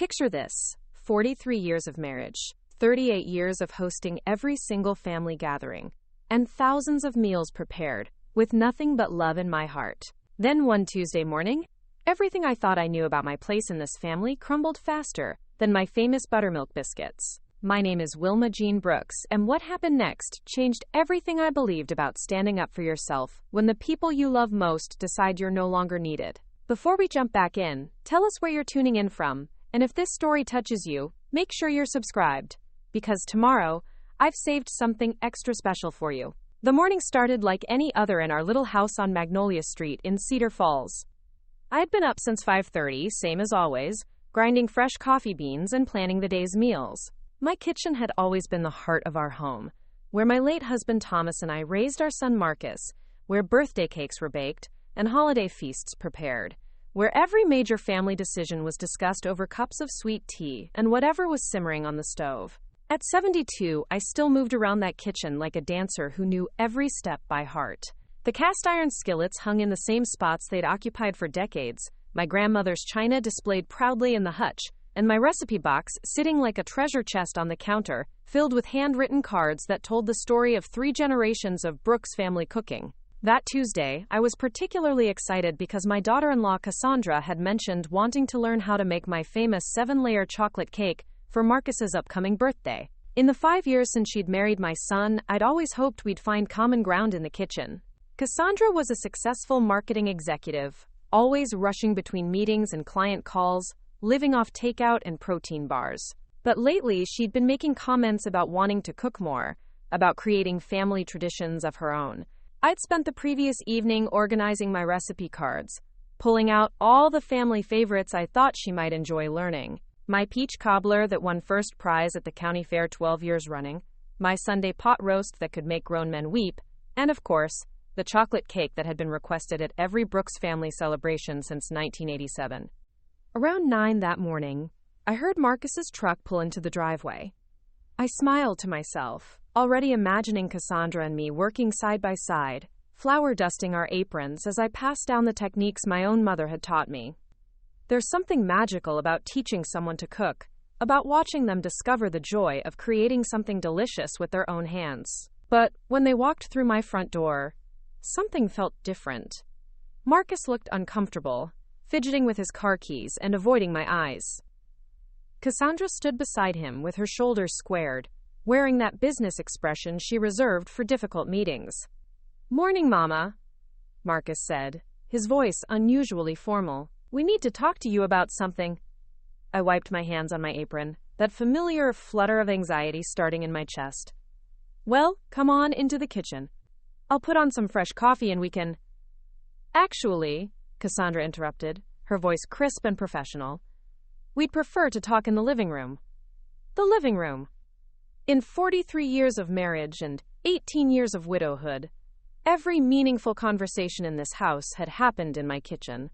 Picture this: 43 years of marriage, 38 years of hosting every single family gathering, and thousands of meals prepared, with nothing but love in my heart. Then one Tuesday morning, everything I thought I knew about my place in this family crumbled faster than my famous buttermilk biscuits. My name is Wilma Jean Brooks, and what happened next changed everything I believed about standing up for yourself when the people you love most decide you're no longer needed. Before we jump back in, tell us where you're tuning in from, and if this story touches you, make sure you're subscribed, because tomorrow, I've saved something extra special for you. The morning started like any other in our little house on Magnolia Street in Cedar Falls. I had been up since 5:30, same as always, grinding fresh coffee beans and planning the day's meals. My kitchen had always been the heart of our home, where my late husband Thomas and I raised our son Marcus, where birthday cakes were baked and holiday feasts prepared, where every major family decision was discussed over cups of sweet tea and whatever was simmering on the stove. At 72, I still moved around that kitchen like a dancer who knew every step by heart. The cast iron skillets hung in the same spots they'd occupied for decades, my grandmother's china displayed proudly in the hutch, and my recipe box sitting like a treasure chest on the counter, filled with handwritten cards that told the story of 3 generations of Brooks family cooking. That Tuesday, I was particularly excited because my daughter-in-law Cassandra had mentioned wanting to learn how to make my famous 7-layer chocolate cake for Marcus's upcoming birthday. In the 5 years since she'd married my son, I'd always hoped we'd find common ground in the kitchen. Cassandra was a successful marketing executive, always rushing between meetings and client calls, living off takeout and protein bars. But lately, she'd been making comments about wanting to cook more, about creating family traditions of her own. I'd spent the previous evening organizing my recipe cards, pulling out all the family favorites I thought she might enjoy learning. My peach cobbler that won first prize at the county fair 12 years running, my Sunday pot roast that could make grown men weep, and of course, the chocolate cake that had been requested at every Brooks family celebration since 1987. Around 9 that morning, I heard Marcus's truck pull into the driveway. I smiled to myself, already imagining Cassandra and me working side by side, flour dusting our aprons as I passed down the techniques my own mother had taught me. There's something magical about teaching someone to cook, about watching them discover the joy of creating something delicious with their own hands. But when they walked through my front door, something felt different. Marcus looked uncomfortable, fidgeting with his car keys and avoiding my eyes. Cassandra stood beside him with her shoulders squared, wearing that business expression she reserved for difficult meetings. "Morning, Mama," Marcus said, his voice unusually formal. "We need to talk to you about something." I wiped my hands on my apron, that familiar flutter of anxiety starting in my chest. "Well, come on into the kitchen. I'll put on some fresh coffee and we can—" "Actually," Cassandra interrupted, her voice crisp and professional, "we'd prefer to talk in the living room." The living room. In 43 years of marriage and 18 years of widowhood, every meaningful conversation in this house had happened in my kitchen.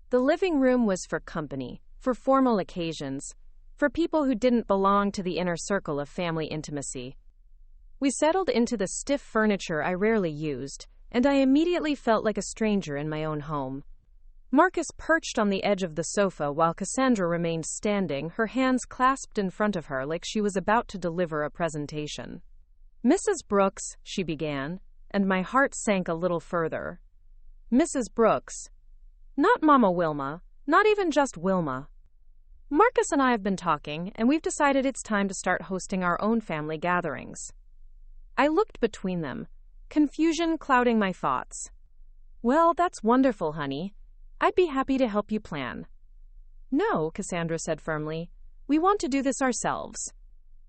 The living room was for company, for formal occasions, for people who didn't belong to the inner circle of family intimacy. We settled into the stiff furniture I rarely used, and I immediately felt like a stranger in my own home. Marcus perched on the edge of the sofa while Cassandra remained standing, her hands clasped in front of her like she was about to deliver a presentation. "Mrs. Brooks," she began, and my heart sank a little further. "Mrs. Brooks. Not Mama Wilma, not even just Wilma. Marcus and I have been talking, and we've decided it's time to start hosting our own family gatherings." I looked between them, confusion clouding my thoughts. "Well, that's wonderful, honey. I'd be happy to help you plan." "No," Cassandra said firmly. "We want to do this ourselves.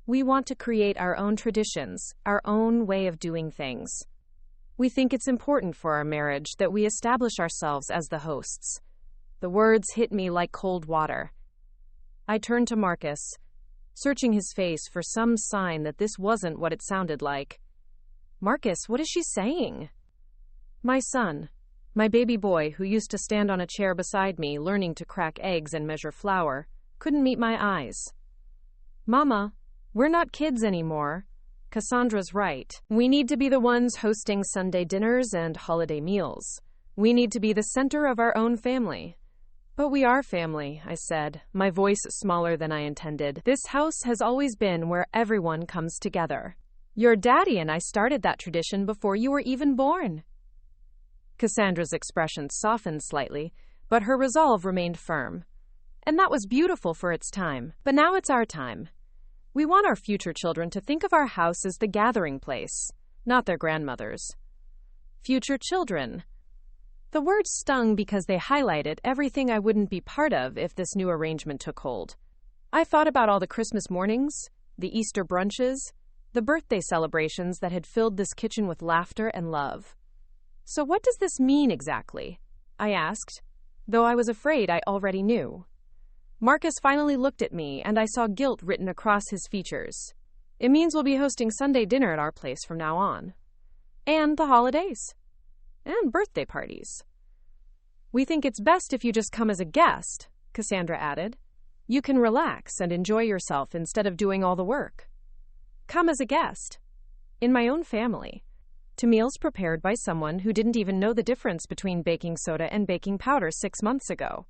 We want to create our own traditions, our own way of doing things. We think it's important for our marriage that we establish ourselves as the hosts." The words hit me like cold water. I turned to Marcus, searching his face for some sign that this wasn't what it sounded like. "Marcus, what is she saying?" My son, my baby boy who used to stand on a chair beside me learning to crack eggs and measure flour, couldn't meet my eyes. "Mama, we're not kids anymore. Cassandra's right. We need to be the ones hosting Sunday dinners and holiday meals. We need to be the center of our own family." But we are family, I said, my voice smaller than I intended. This house has always been where everyone comes together. Your daddy and I started that tradition before you were even born. Cassandra's expression softened slightly, but her resolve remained firm. And that was beautiful for its time. But now it's our time. We want our future children to think of our house as the gathering place, not their grandmother's. Future children. The words stung because they highlighted everything I wouldn't be part of if this new arrangement took hold. I thought about all the Christmas mornings, the Easter brunches, the birthday celebrations that had filled this kitchen with laughter and love. So what does this mean exactly? I asked, though I was afraid I already knew. Marcus finally looked at me, and I saw guilt written across his features. It means we'll be hosting Sunday dinner at our place from now on. And the holidays. And birthday parties. We think it's best if you just come as a guest, Cassandra added. You can relax and enjoy yourself instead of doing all the work. Come as a guest. In my own family. To meals prepared by someone who didn't even know the difference between baking soda and baking powder 6 months ago.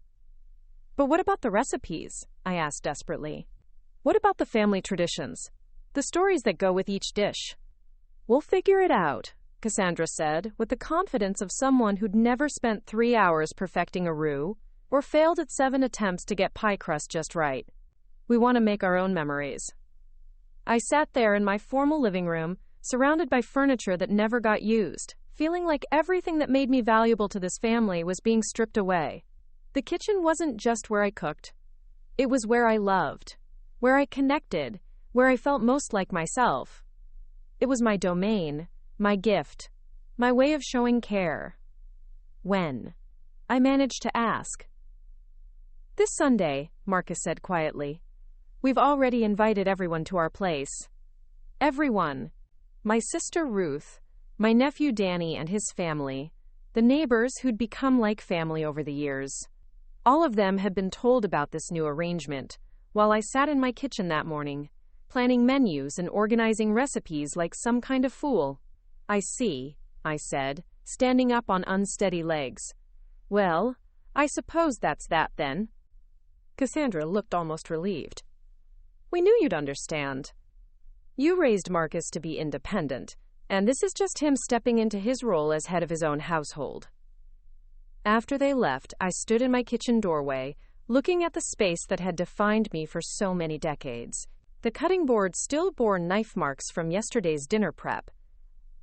But what about the recipes? I asked desperately. What about the family traditions? The stories that go with each dish? We'll figure it out, Cassandra said, with the confidence of someone who'd never spent 3 hours perfecting a roux, or failed at 7 attempts to get pie crust just right. We want to make our own memories. I sat there in my formal living room, surrounded by furniture that never got used, feeling like everything that made me valuable to this family was being stripped away. The kitchen wasn't just where I cooked. It was where I loved, where I connected, where I felt most like myself. It was my domain, my gift, my way of showing care. When? I managed to ask. This Sunday, Marcus said quietly. We've already invited everyone to our place. Everyone. My sister Ruth, my nephew Danny and his family, the neighbors who'd become like family over the years. All of them had been told about this new arrangement, while I sat in my kitchen that morning, planning menus and organizing recipes like some kind of fool. I see, I said, standing up on unsteady legs. Well, I suppose that's that then. Cassandra looked almost relieved. We knew you'd understand. You raised Marcus to be independent, and this is just him stepping into his role as head of his own household. After they left, I stood in my kitchen doorway, looking at the space that had defined me for so many decades. The cutting board still bore knife marks from yesterday's dinner prep.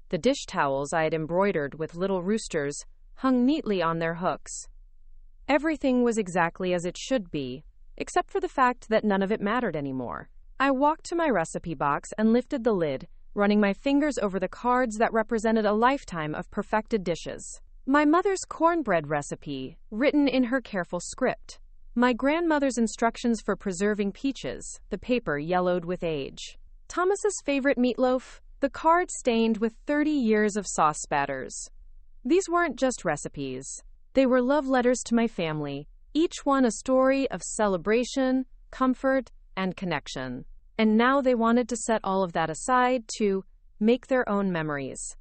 The dish towels I had embroidered with little roosters hung neatly on their hooks. Everything was exactly as it should be, except for the fact that none of it mattered anymore. I walked to my recipe box and lifted the lid, running my fingers over the cards that represented a lifetime of perfected dishes. My mother's cornbread recipe, written in her careful script. My grandmother's instructions for preserving peaches, the paper yellowed with age. Thomas's favorite meatloaf, the card stained with 30 years of sauce spatters. These weren't just recipes. They were love letters to my family, each one a story of celebration, comfort, and connection. And now they wanted to set all of that aside to make their own memories.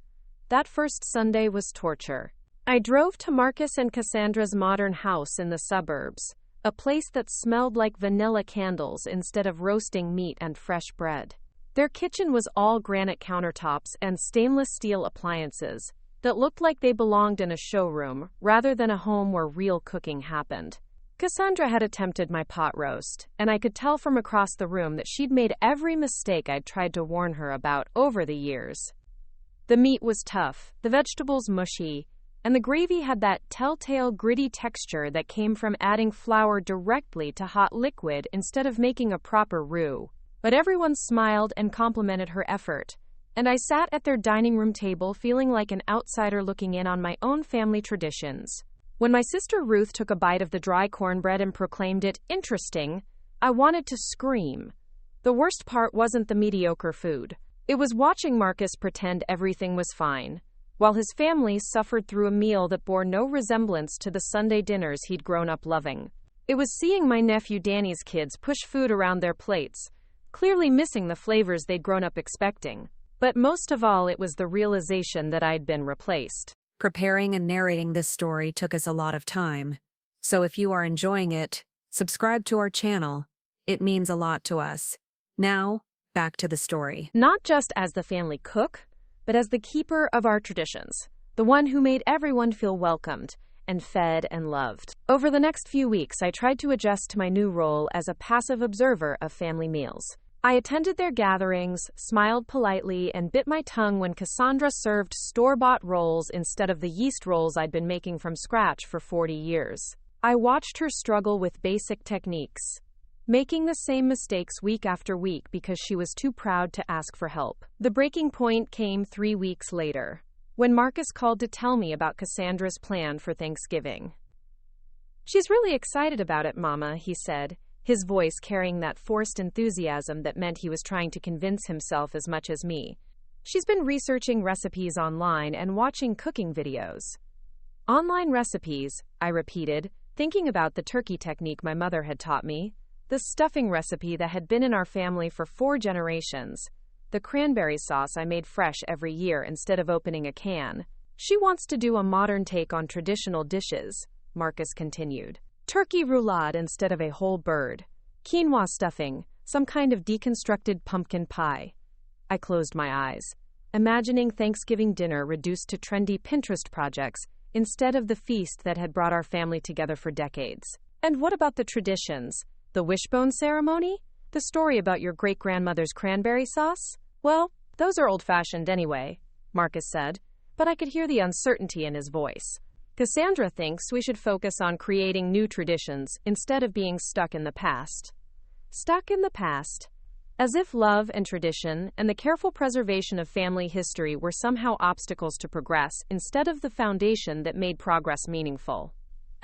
That first Sunday was torture. I drove to Marcus and Cassandra's modern house in the suburbs, a place that smelled like vanilla candles instead of roasting meat and fresh bread. Their kitchen was all granite countertops and stainless steel appliances that looked like they belonged in a showroom rather than a home where real cooking happened. Cassandra had attempted my pot roast, and I could tell from across the room that she'd made every mistake I'd tried to warn her about over the years. The meat was tough, the vegetables mushy, and the gravy had that telltale gritty texture that came from adding flour directly to hot liquid instead of making a proper roux. But everyone smiled and complimented her effort, and I sat at their dining room table feeling like an outsider looking in on my own family traditions. When my sister Ruth took a bite of the dry cornbread and proclaimed it interesting, I wanted to scream. The worst part wasn't the mediocre food. It was watching Marcus pretend everything was fine, while his family suffered through a meal that bore no resemblance to the Sunday dinners he'd grown up loving. It was seeing my nephew Danny's kids push food around their plates, clearly missing the flavors they'd grown up expecting. But most of all, it was the realization that I'd been replaced. Preparing and narrating this story took us a lot of time. So if you are enjoying it, subscribe to our channel. It means a lot to us. Now, back to the story. Not just as the family cook, but as the keeper of our traditions, the one who made everyone feel welcomed and fed and loved. Over the next few weeks, I tried to adjust to my new role as a passive observer of family meals. I attended their gatherings, smiled politely, and bit my tongue when Cassandra served store-bought rolls instead of the yeast rolls I'd been making from scratch for 40 years. I watched her struggle with basic techniques, making the same mistakes week after week because she was too proud to ask for help. The breaking point came 3 weeks later, when Marcus called to tell me about Cassandra's plan for Thanksgiving. "She's really excited about it, Mama," he said, his voice carrying that forced enthusiasm that meant he was trying to convince himself as much as me. "She's been researching recipes online and watching cooking videos." "Online recipes," I repeated, thinking about the turkey technique my mother had taught me, the stuffing recipe that had been in our family for 4 generations, the cranberry sauce I made fresh every year instead of opening a can. "She wants to do a modern take on traditional dishes," Marcus continued. "Turkey roulade instead of a whole bird. Quinoa stuffing, some kind of deconstructed pumpkin pie." I closed my eyes, imagining Thanksgiving dinner reduced to trendy Pinterest projects instead of the feast that had brought our family together for decades. "And what about the traditions? The wishbone ceremony? The story about your great-grandmother's cranberry sauce? Well, those are old-fashioned anyway," Marcus said, but I could hear the uncertainty in his voice. "Cassandra thinks we should focus on creating new traditions instead of being stuck in the past." Stuck in the past? As if love and tradition and the careful preservation of family history were somehow obstacles to progress instead of the foundation that made progress meaningful.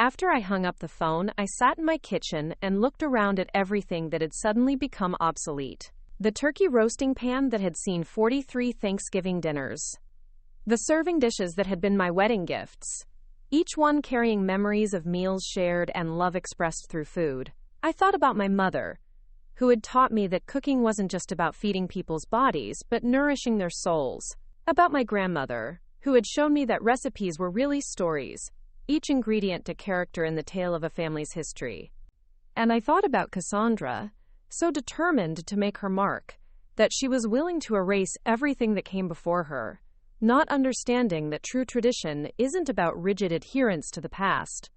After I hung up the phone, I sat in my kitchen and looked around at everything that had suddenly become obsolete. The turkey roasting pan that had seen 43 Thanksgiving dinners. The serving dishes that had been my wedding gifts, each one carrying memories of meals shared and love expressed through food. I thought about my mother, who had taught me that cooking wasn't just about feeding people's bodies, but nourishing their souls. About my grandmother, who had shown me that recipes were really stories, each ingredient a character in the tale of a family's history. And I thought about Cassandra, so determined to make her mark, that she was willing to erase everything that came before her, not understanding that true tradition isn't about rigid adherence to the past,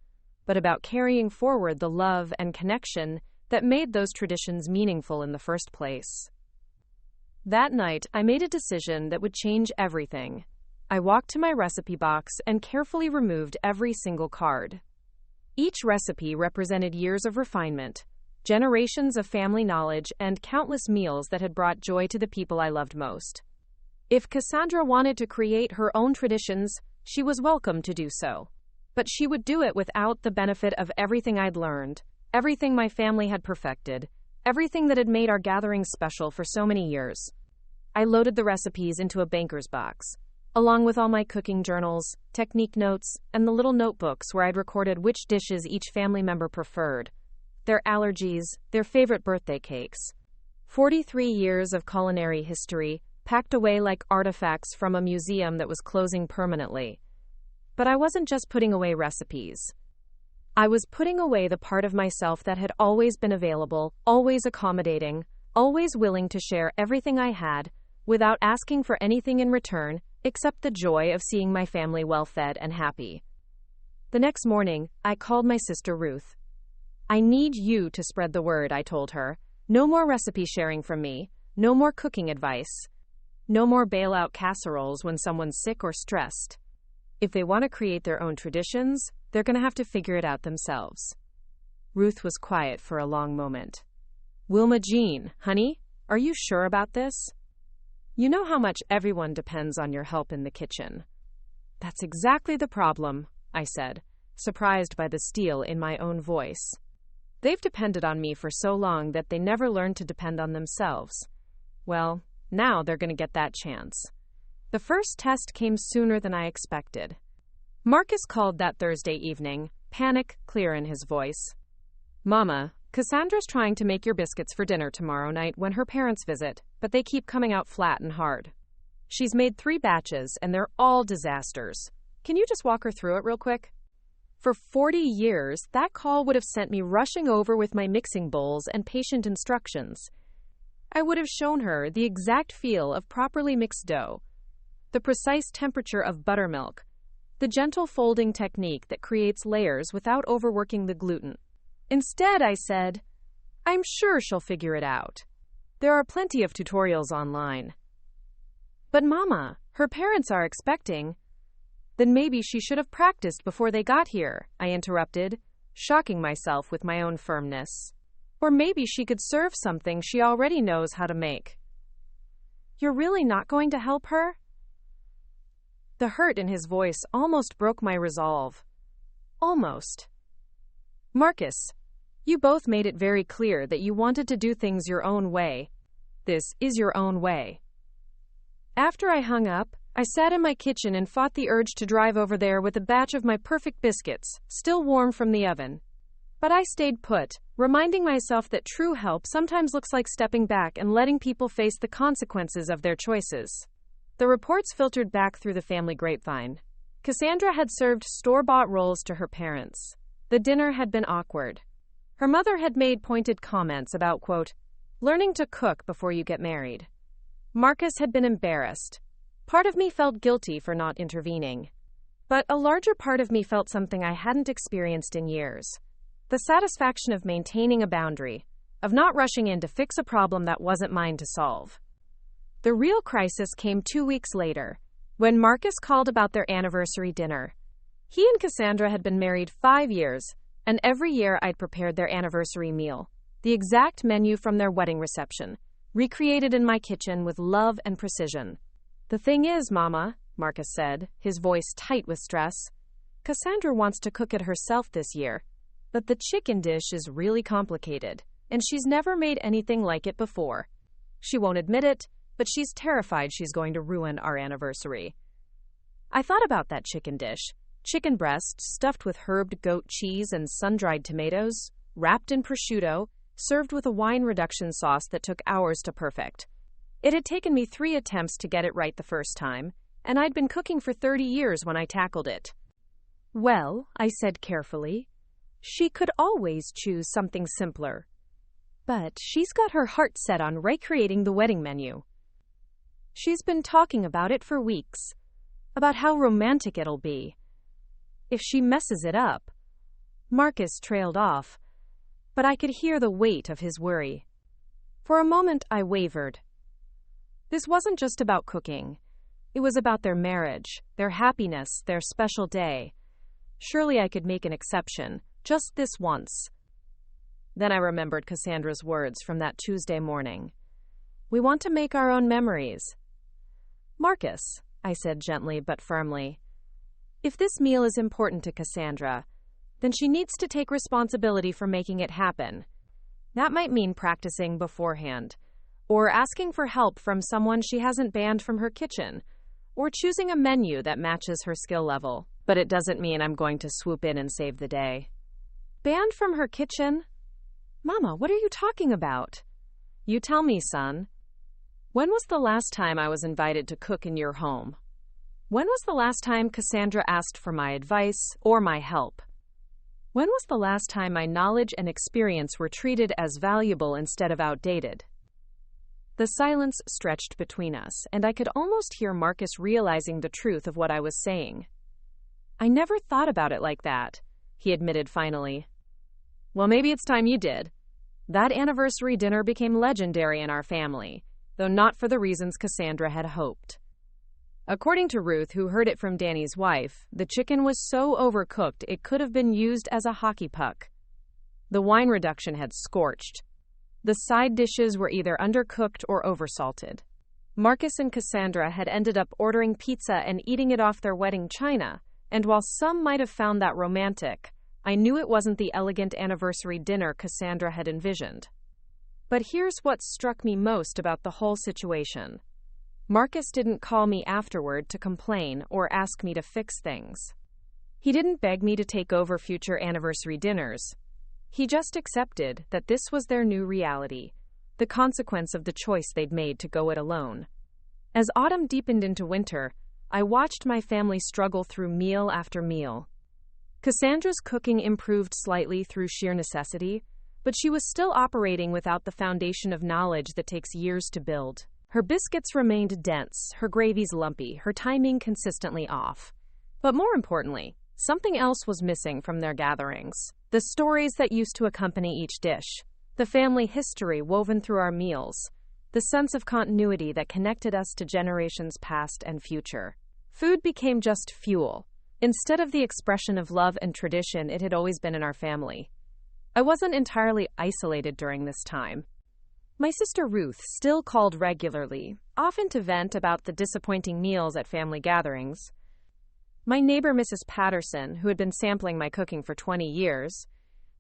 but about carrying forward the love and connection that made those traditions meaningful in the first place. That night, I made a decision that would change everything. I walked to my recipe box and carefully removed every single card. Each recipe represented years of refinement, generations of family knowledge, and countless meals that had brought joy to the people I loved most. If Cassandra wanted to create her own traditions, she was welcome to do so. But she would do it without the benefit of everything I'd learned, everything my family had perfected, everything that had made our gatherings special for so many years. I loaded the recipes into a banker's box, along with all my cooking journals, technique notes, and the little notebooks where I'd recorded which dishes each family member preferred, their allergies, their favorite birthday cakes. 43 years of culinary history, packed away like artifacts from a museum that was closing permanently. But I wasn't just putting away recipes. I was putting away the part of myself that had always been available, always accommodating, always willing to share everything I had, without asking for anything in return, except the joy of seeing my family well-fed and happy. The next morning, I called my sister Ruth. "I need you to spread the word," I told her. "No more recipe sharing from me, no more cooking advice. No more bailout casseroles when someone's sick or stressed. If they want to create their own traditions, they're going to have to figure it out themselves." Ruth was quiet for a long moment. "Wilma Jean, honey, are you sure about this? You know how much everyone depends on your help in the kitchen." "That's exactly the problem," I said, surprised by the steel in my own voice. "They've depended on me for so long that they never learned to depend on themselves. Well, now they're going to get that chance." The first test came sooner than I expected. Marcus called that Thursday evening, panic clear in his voice. "Mama, Cassandra's trying to make your biscuits for dinner tomorrow night when her parents visit, but they keep coming out flat and hard. She's made 3 batches, and they're all disasters. Can you just walk her through it real quick?" For 40 years, that call would have sent me rushing over with my mixing bowls and patient instructions. I would have shown her the exact feel of properly mixed dough, the precise temperature of buttermilk, the gentle folding technique that creates layers without overworking the gluten. Instead, I said, "I'm sure she'll figure it out. There are plenty of tutorials online." "But Mama, her parents are expecting." "Then maybe she should have practiced before they got here," I interrupted, shocking myself with my own firmness. "Or maybe she could serve something she already knows how to make." "You're really not going to help her?" The hurt in his voice almost broke my resolve. Almost. "Marcus, you both made it very clear that you wanted to do things your own way. This is your own way." After I hung up, I sat in my kitchen and fought the urge to drive over there with a batch of my perfect biscuits, still warm from the oven. But I stayed put, reminding myself that true help sometimes looks like stepping back and letting people face the consequences of their choices. The reports filtered back through the family grapevine. Cassandra had served store-bought rolls to her parents. The dinner had been awkward. Her mother had made pointed comments about, quote, learning to cook before you get married. Marcus had been embarrassed. Part of me felt guilty for not intervening. But a larger part of me felt something I hadn't experienced in years. The satisfaction of maintaining a boundary, of not rushing in to fix a problem that wasn't mine to solve. The real crisis came 2 weeks later, when Marcus called about their anniversary dinner. He and Cassandra had been married 5 years, and every year I'd prepared their anniversary meal, the exact menu from their wedding reception, recreated in my kitchen with love and precision. "The thing is, Mama," Marcus said, his voice tight with stress, "Cassandra wants to cook it herself this year, but the chicken dish is really complicated, and she's never made anything like it before. She won't admit it, but she's terrified she's going to ruin our anniversary." I thought about that chicken dish. Chicken breast stuffed with herbed goat cheese and sun-dried tomatoes, wrapped in prosciutto, served with a wine reduction sauce that took hours to perfect. It had taken me 3 attempts to get it right the first time, and I'd been cooking for 30 years when I tackled it. "Well," I said carefully, "she could always choose something simpler. But she's got her heart set on recreating the wedding menu. She's been talking about it for weeks, about how romantic it'll be. If she messes it up..." Marcus trailed off, but I could hear the weight of his worry. For a moment, I wavered. This wasn't just about cooking. It was about their marriage, their happiness, their special day. Surely I could make an exception, just this once. Then I remembered Cassandra's words from that Tuesday morning. "We want to make our own memories." "Marcus," I said gently but firmly, "if this meal is important to Cassandra, then she needs to take responsibility for making it happen. That might mean practicing beforehand, or asking for help from someone she hasn't banned from her kitchen, or choosing a menu that matches her skill level. But it doesn't mean I'm going to swoop in and save the day." "Banned from her kitchen? Mama, what are you talking about?" "You tell me, son. When was the last time I was invited to cook in your home? When was the last time Cassandra asked for my advice or my help? When was the last time my knowledge and experience were treated as valuable instead of outdated?" The silence stretched between us, and I could almost hear Marcus realizing the truth of what I was saying. "I never thought about it like that," he admitted finally. "Well, maybe it's time you did. That anniversary dinner became legendary in our family, though not for the reasons Cassandra had hoped. According to Ruth, who heard it from Danny's wife, the chicken was so overcooked it could have been used as a hockey puck. The wine reduction had scorched. The side dishes were either undercooked or oversalted. Marcus and Cassandra had ended up ordering pizza and eating it off their wedding china, and while some might have found that romantic, I knew it wasn't the elegant anniversary dinner Cassandra had envisioned. But here's what struck me most about the whole situation. Marcus didn't call me afterward to complain or ask me to fix things. He didn't beg me to take over future anniversary dinners. He just accepted that this was their new reality, the consequence of the choice they'd made to go it alone. As autumn deepened into winter, I watched my family struggle through meal after meal. Cassandra's cooking improved slightly through sheer necessity, but she was still operating without the foundation of knowledge that takes years to build. Her biscuits remained dense, her gravies lumpy, her timing consistently off. But more importantly, something else was missing from their gatherings. The stories that used to accompany each dish, the family history woven through our meals, the sense of continuity that connected us to generations past and future. Food became just fuel, instead of the expression of love and tradition it had always been in our family. I wasn't entirely isolated during this time. My sister Ruth still called regularly, often to vent about the disappointing meals at family gatherings. My neighbor Mrs. Patterson, who had been sampling my cooking for 20 years,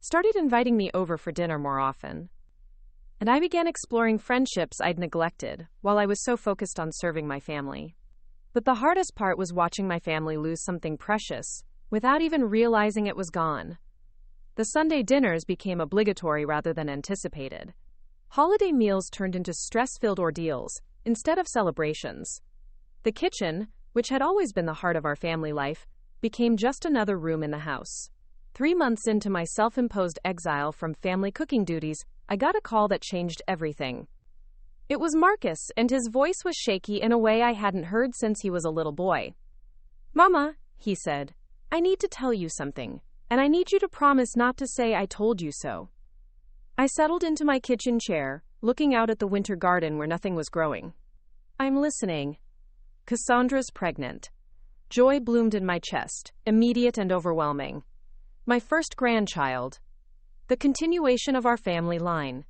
started inviting me over for dinner more often. And I began exploring friendships I'd neglected while I was so focused on serving my family. But the hardest part was watching my family lose something precious without even realizing it was gone. The Sunday dinners became obligatory rather than anticipated. Holiday meals turned into stress-filled ordeals instead of celebrations. The kitchen, which had always been the heart of our family life, became just another room in the house. 3 months into my self-imposed exile from family cooking duties, I got a call that changed everything. It was Marcus, and his voice was shaky in a way I hadn't heard since he was a little boy. "Mama," he said, "I need to tell you something, and I need you to promise not to say I told you so." I settled into my kitchen chair, looking out at the winter garden where nothing was growing. "I'm listening." Cassandra's pregnant. Joy bloomed in my chest, immediate and overwhelming. My first grandchild. The continuation of our family line.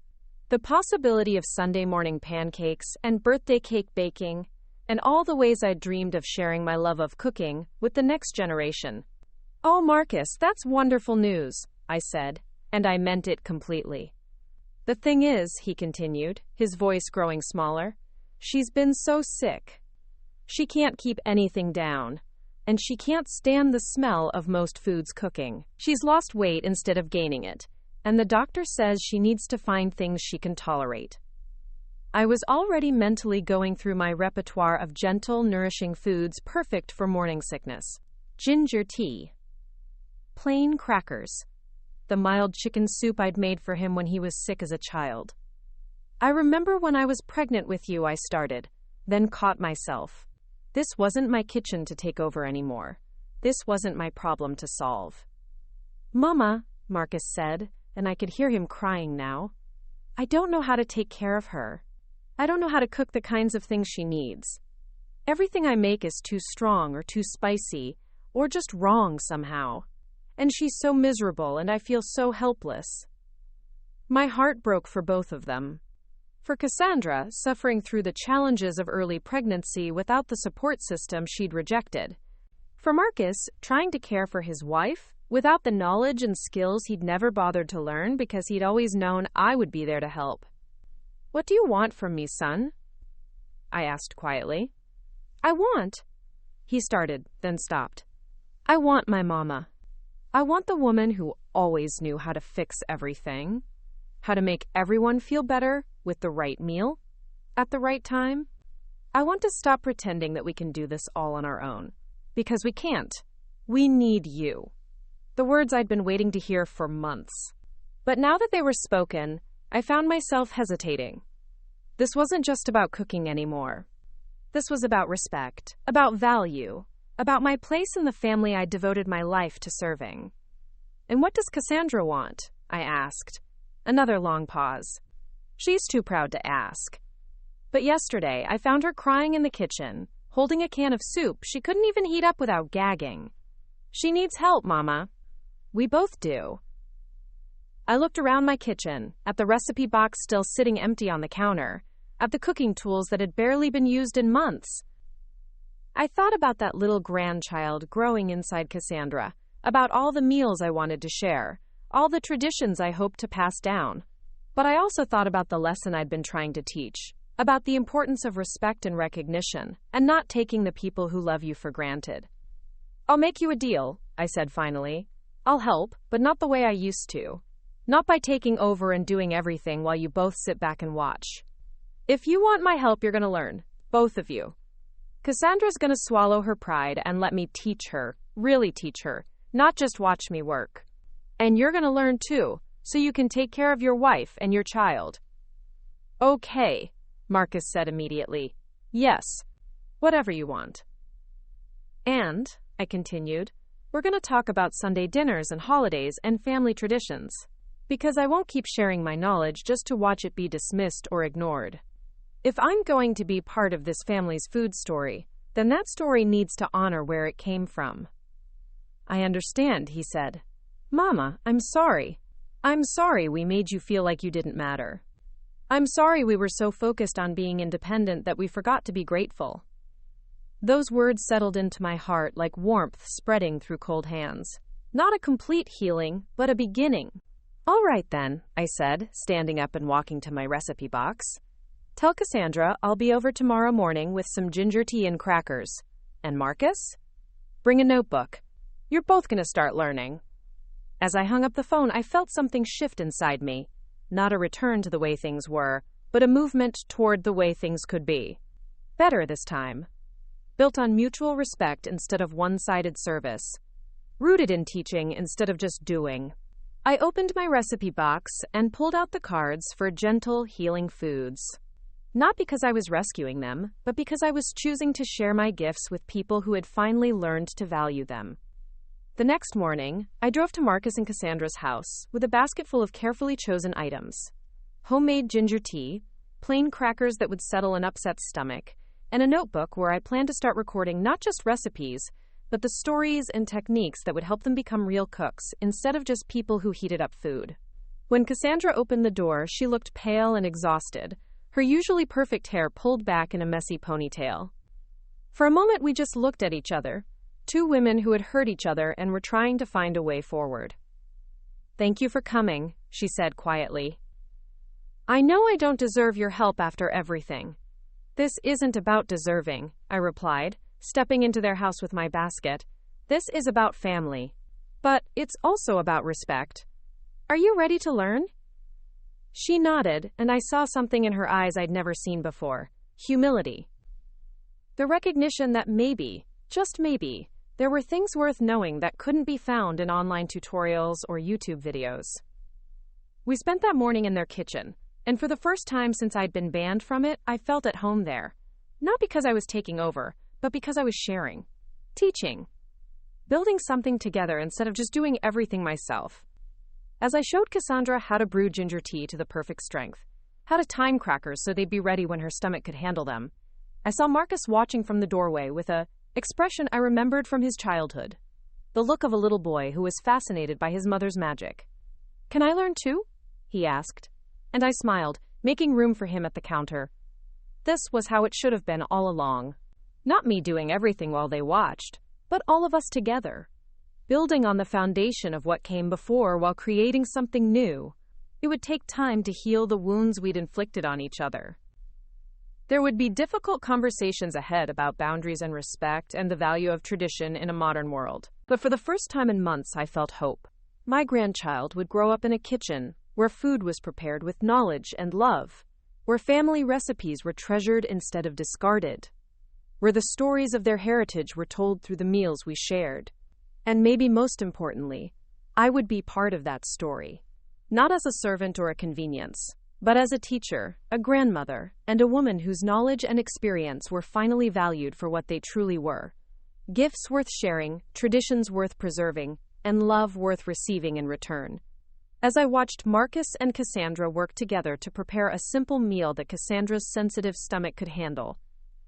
The possibility of Sunday morning pancakes and birthday cake baking, and all the ways I'd dreamed of sharing my love of cooking with the next generation. "Oh, Marcus, that's wonderful news," I said, and I meant it completely. "The thing is," he continued, his voice growing smaller, "she's been so sick. She can't keep anything down, and she can't stand the smell of most foods cooking. She's lost weight instead of gaining it, and the doctor says she needs to find things she can tolerate." I was already mentally going through my repertoire of gentle, nourishing foods perfect for morning sickness. Ginger tea. Plain crackers. The mild chicken soup I'd made for him when he was sick as a child. "I remember when I was pregnant with you," I started, then caught myself. This wasn't my kitchen to take over anymore. This wasn't my problem to solve. "Mama," Marcus said, and I could hear him crying now, "I don't know how to take care of her. I don't know how to cook the kinds of things she needs. Everything I make is too strong or too spicy, or just wrong somehow. And she's so miserable, and I feel so helpless." My heart broke for both of them. For Cassandra, suffering through the challenges of early pregnancy without the support system she'd rejected. For Marcus, trying to care for his wife without the knowledge and skills he'd never bothered to learn because he'd always known I would be there to help. "What do you want from me, son?" I asked quietly. "I want," he started, then stopped. "I want my mama. I want the woman who always knew how to fix everything, how to make everyone feel better with the right meal at the right time. I want to stop pretending that we can do this all on our own, because we can't. We need you." The words I'd been waiting to hear for months. But now that they were spoken, I found myself hesitating. This wasn't just about cooking anymore. This was about respect, about value, about my place in the family I'd devoted my life to serving. "And what does Cassandra want?" I asked. Another long pause. She's too proud to ask. But yesterday, I found her crying in the kitchen, holding a can of soup she couldn't even heat up without gagging. "She needs help, Mama." "We both do." I looked around my kitchen, at the recipe box still sitting empty on the counter, at the cooking tools that had barely been used in months. I thought about that little grandchild growing inside Cassandra, about all the meals I wanted to share, all the traditions I hoped to pass down. But I also thought about the lesson I'd been trying to teach, about the importance of respect and recognition, and not taking the people who love you for granted. "I'll make you a deal," I said finally. "I'll help, but not the way I used to. Not by taking over and doing everything while you both sit back and watch. If you want my help, you're going to learn. Both of you. Cassandra's going to swallow her pride and let me teach her, really teach her, not just watch me work. And you're gonna learn too, so you can take care of your wife and your child. Okay, Marcus said immediately. Yes, whatever you want. And, I continued, we're gonna talk about Sunday dinners and holidays and family traditions. Because I won't keep sharing my knowledge just to watch it be dismissed or ignored. If I'm going to be part of this family's food story, then that story needs to honor where it came from. I understand, he said. Mama, I'm sorry. I'm sorry we made you feel like you didn't matter. I'm sorry we were so focused on being independent that we forgot to be grateful. Those words settled into my heart like warmth spreading through cold hands. Not a complete healing, but a beginning. All right then, I said, standing up and walking to my recipe box. Tell Cassandra I'll be over tomorrow morning with some ginger tea and crackers. And Marcus? Bring a notebook. You're both going to start learning. As I hung up the phone, I felt something shift inside me. Not a return to the way things were, but a movement toward the way things could be. Better this time. Built on mutual respect instead of one-sided service. Rooted in teaching instead of just doing. I opened my recipe box and pulled out the cards for gentle, healing foods. Not because I was rescuing them, but because I was choosing to share my gifts with people who had finally learned to value them. The next morning, I drove to Marcus and Cassandra's house with a basket full of carefully chosen items. Homemade ginger tea, plain crackers that would settle an upset stomach, and a notebook where I planned to start recording not just recipes, but the stories and techniques that would help them become real cooks instead of just people who heated up food. When Cassandra opened the door, she looked pale and exhausted, her usually perfect hair pulled back in a messy ponytail. For a moment, we just looked at each other, two women who had hurt each other and were trying to find a way forward. Thank you for coming, she said quietly. I know I don't deserve your help after everything. This isn't about deserving, I replied, stepping into their house with my basket. This is about family. But it's also about respect. Are you ready to learn? She nodded, and I saw something in her eyes I'd never seen before. Humility. The recognition that maybe, just maybe, there were things worth knowing that couldn't be found in online tutorials or YouTube videos. We spent that morning in their kitchen, and for the first time since I'd been banned from it, I felt at home there. Not because I was taking over, but because I was sharing, teaching, building something together instead of just doing everything myself. As I showed Cassandra how to brew ginger tea to the perfect strength, how to time crackers so they'd be ready when her stomach could handle them, I saw Marcus watching from the doorway with a expression I remembered from his childhood, the look of a little boy who was fascinated by his mother's magic. Can I learn too? He asked, and I smiled, making room for him at the counter. This was how it should have been all along. Not me doing everything while they watched, but all of us together, building on the foundation of what came before while creating something new. It would take time to heal the wounds we'd inflicted on each other. There would be difficult conversations ahead about boundaries and respect and the value of tradition in a modern world. But for the first time in months, I felt hope. My grandchild would grow up in a kitchen where food was prepared with knowledge and love, where family recipes were treasured instead of discarded, where the stories of their heritage were told through the meals we shared. And maybe most importantly, I would be part of that story. Not as a servant or a convenience, but as a teacher, a grandmother, and a woman whose knowledge and experience were finally valued for what they truly were. Gifts worth sharing, traditions worth preserving, and love worth receiving in return. As I watched Marcus and Cassandra work together to prepare a simple meal that Cassandra's sensitive stomach could handle,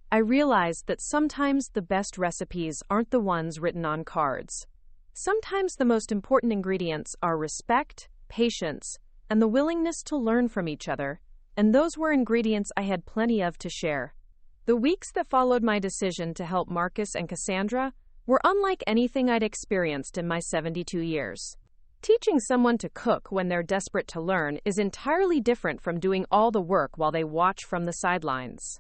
I realized that sometimes the best recipes aren't the ones written on cards. Sometimes the most important ingredients are respect, patience, and the willingness to learn from each other, and those were ingredients I had plenty of to share. The weeks that followed my decision to help Marcus and Cassandra were unlike anything I'd experienced in my 72 years. Teaching someone to cook when they're desperate to learn is entirely different from doing all the work while they watch from the sidelines.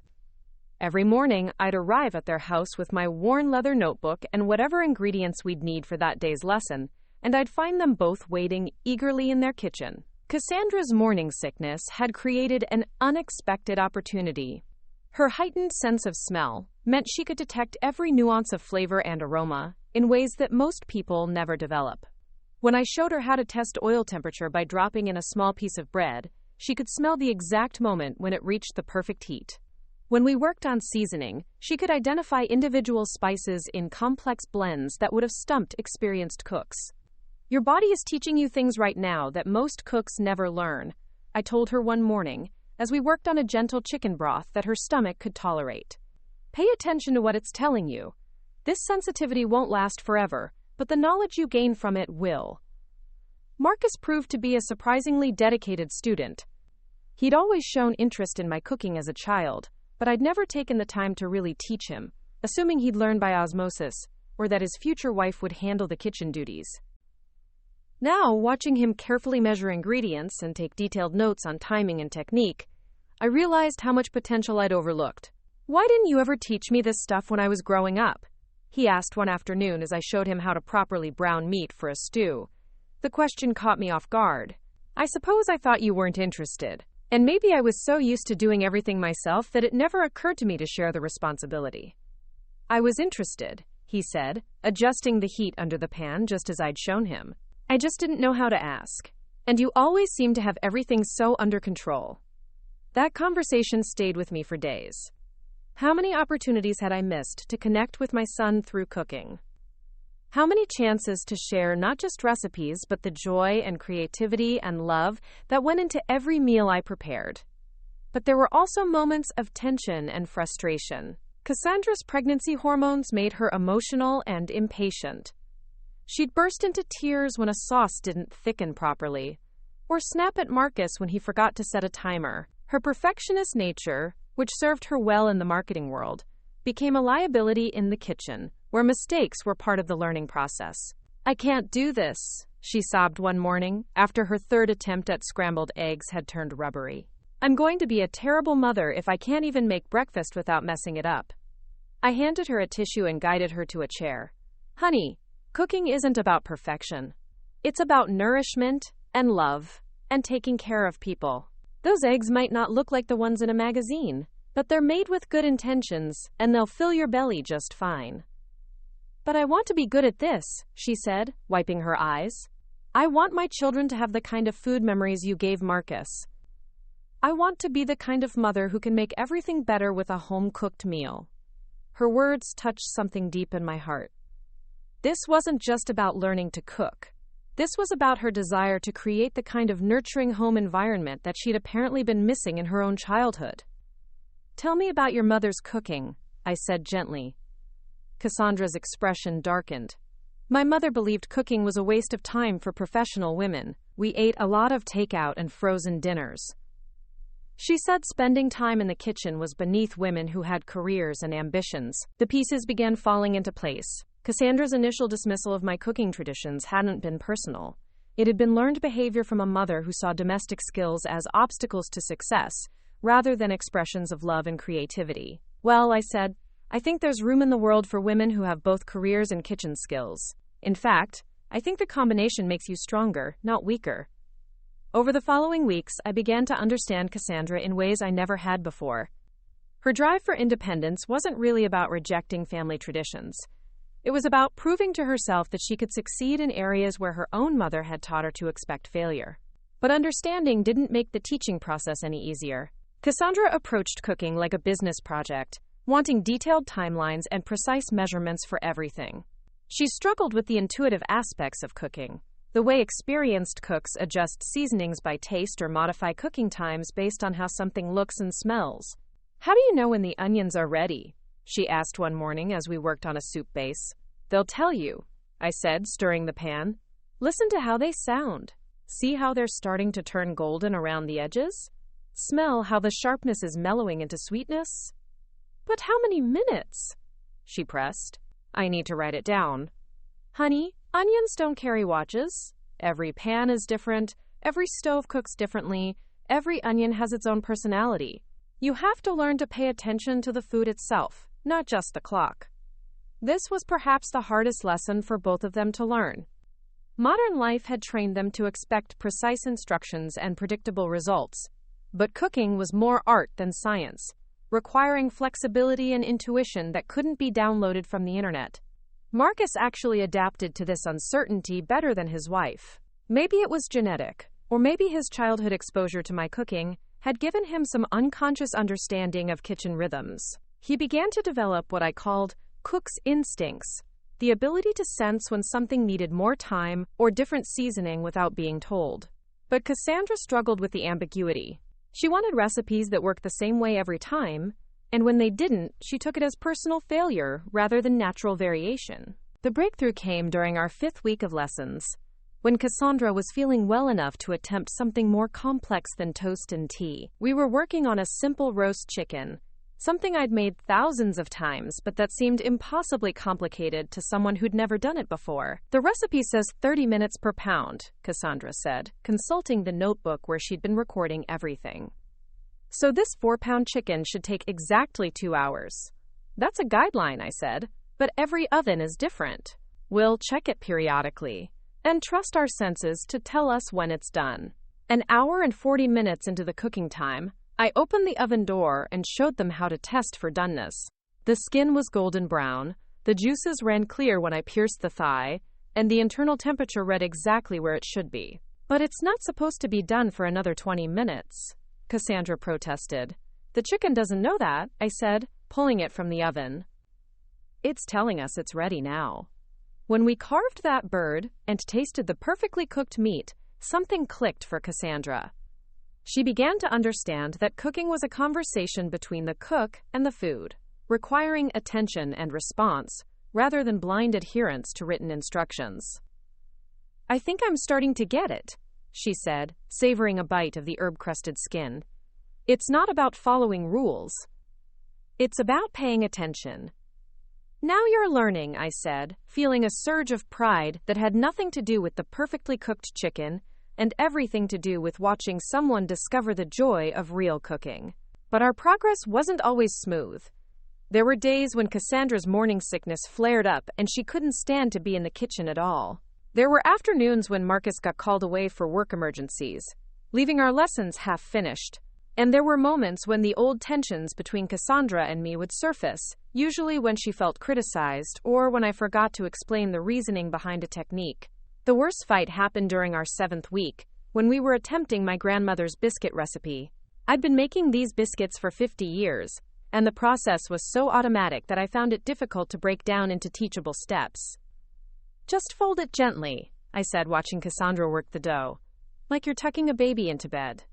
Every morning, I'd arrive at their house with my worn leather notebook and whatever ingredients we'd need for that day's lesson, and I'd find them both waiting eagerly in their kitchen. Cassandra's morning sickness had created an unexpected opportunity. Her heightened sense of smell meant she could detect every nuance of flavor and aroma in ways that most people never develop. When I showed her how to test oil temperature by dropping in a small piece of bread, she could smell the exact moment when it reached the perfect heat. When we worked on seasoning, she could identify individual spices in complex blends that would have stumped experienced cooks. "Your body is teaching you things right now that most cooks never learn," I told her one morning, as we worked on a gentle chicken broth that her stomach could tolerate. "Pay attention to what it's telling you. This sensitivity won't last forever, but the knowledge you gain from it will." Marcus proved to be a surprisingly dedicated student. He'd always shown interest in my cooking as a child, but I'd never taken the time to really teach him, assuming he'd learn by osmosis, or that his future wife would handle the kitchen duties. Now, watching him carefully measure ingredients and take detailed notes on timing and technique, I realized how much potential I'd overlooked. "Why didn't you ever teach me this stuff when I was growing up?" he asked one afternoon as I showed him how to properly brown meat for a stew. The question caught me off guard. "I suppose I thought you weren't interested. And maybe I was so used to doing everything myself that it never occurred to me to share the responsibility." "I was interested," he said, adjusting the heat under the pan just as I'd shown him. "I just didn't know how to ask. And you always seem to have everything so under control." That conversation stayed with me for days. How many opportunities had I missed to connect with my son through cooking? How many chances to share not just recipes, but the joy and creativity and love that went into every meal I prepared? But there were also moments of tension and frustration. Cassandra's pregnancy hormones made her emotional and impatient. She'd burst into tears when a sauce didn't thicken properly, or snap at Marcus when he forgot to set a timer. Her perfectionist nature, which served her well in the marketing world, became a liability in the kitchen, where mistakes were part of the learning process. "I can't do this," she sobbed one morning, after her third attempt at scrambled eggs had turned rubbery. "I'm going to be a terrible mother if I can't even make breakfast without messing it up." I handed her a tissue and guided her to a chair. "Honey, cooking isn't about perfection. It's about nourishment and love and taking care of people. Those eggs might not look like the ones in a magazine, but they're made with good intentions, and they'll fill your belly just fine." "But I want to be good at this," she said, wiping her eyes. "I want my children to have the kind of food memories you gave Marcus. I want to be the kind of mother who can make everything better with a home-cooked meal." Her words touched something deep in my heart. This wasn't just about learning to cook. This was about her desire to create the kind of nurturing home environment that she'd apparently been missing in her own childhood. "Tell me about your mother's cooking," I said gently. Cassandra's expression darkened. "My mother believed cooking was a waste of time for professional women. We ate a lot of takeout and frozen dinners." She said spending time in the kitchen was beneath women who had careers and ambitions. The pieces began falling into place. Cassandra's initial dismissal of my cooking traditions hadn't been personal. It had been learned behavior from a mother who saw domestic skills as obstacles to success, rather than expressions of love and creativity. "Well," I said, "I think there's room in the world for women who have both careers and kitchen skills. In fact, I think the combination makes you stronger, not weaker." Over the following weeks, I began to understand Cassandra in ways I never had before. Her drive for independence wasn't really about rejecting family traditions. It was about proving to herself that she could succeed in areas where her own mother had taught her to expect failure. But understanding didn't make the teaching process any easier. Cassandra approached cooking like a business project, wanting detailed timelines and precise measurements for everything. She struggled with the intuitive aspects of cooking, the way experienced cooks adjust seasonings by taste or modify cooking times based on how something looks and smells. "How do you know when the onions are ready?" she asked one morning as we worked on a soup base. "They'll tell you," I said, stirring the pan. "Listen to how they sound. See how they're starting to turn golden around the edges? Smell how the sharpness is mellowing into sweetness." "But how many minutes?" she pressed. "I need to write it down." "Honey, onions don't carry watches. Every pan is different. Every stove cooks differently. Every onion has its own personality. You have to learn to pay attention to the food itself, not just the clock." This was perhaps the hardest lesson for both of them to learn. Modern life had trained them to expect precise instructions and predictable results. But cooking was more art than science, requiring flexibility and intuition that couldn't be downloaded from the internet. Marcus actually adapted to this uncertainty better than his wife. Maybe it was genetic, or maybe his childhood exposure to my cooking had given him some unconscious understanding of kitchen rhythms. He began to develop what I called cook's instincts, the ability to sense when something needed more time or different seasoning without being told. But Cassandra struggled with the ambiguity. She wanted recipes that worked the same way every time, and when they didn't, she took it as personal failure rather than natural variation. The breakthrough came during our 5th week of lessons, when Cassandra was feeling well enough to attempt something more complex than toast and tea. We were working on a simple roast chicken, something I'd made thousands of times, but that seemed impossibly complicated to someone who'd never done it before. The recipe says 30 minutes per pound, Cassandra said, consulting the notebook where she'd been recording everything. So this 4-pound chicken should take exactly 2 hours. That's a guideline, I said, but every oven is different. We'll check it periodically and trust our senses to tell us when it's done. An hour and 40 minutes into the cooking time, I opened the oven door and showed them how to test for doneness. The skin was golden brown, the juices ran clear when I pierced the thigh, and the internal temperature read exactly where it should be. But it's not supposed to be done for another 20 minutes, Cassandra protested. The chicken doesn't know that, I said, pulling it from the oven. It's telling us it's ready now. When we carved that bird and tasted the perfectly cooked meat, something clicked for Cassandra. She began to understand that cooking was a conversation between the cook and the food, requiring attention and response, rather than blind adherence to written instructions. I think I'm starting to get it, she said, savoring a bite of the herb-crusted skin. It's not about following rules. It's about paying attention. Now you're learning, I said, feeling a surge of pride that had nothing to do with the perfectly cooked chicken and everything to do with watching someone discover the joy of real cooking. But our progress wasn't always smooth. There were days when Cassandra's morning sickness flared up and she couldn't stand to be in the kitchen at all. There were afternoons when Marcus got called away for work emergencies, leaving our lessons half finished. And there were moments when the old tensions between Cassandra and me would surface, usually when she felt criticized or when I forgot to explain the reasoning behind a technique. The worst fight happened during our 7th week, when we were attempting my grandmother's biscuit recipe. I'd been making these biscuits for 50 years, and the process was so automatic that I found it difficult to break down into teachable steps. Just fold it gently, I said, watching Cassandra work the dough, like you're tucking a baby into bed.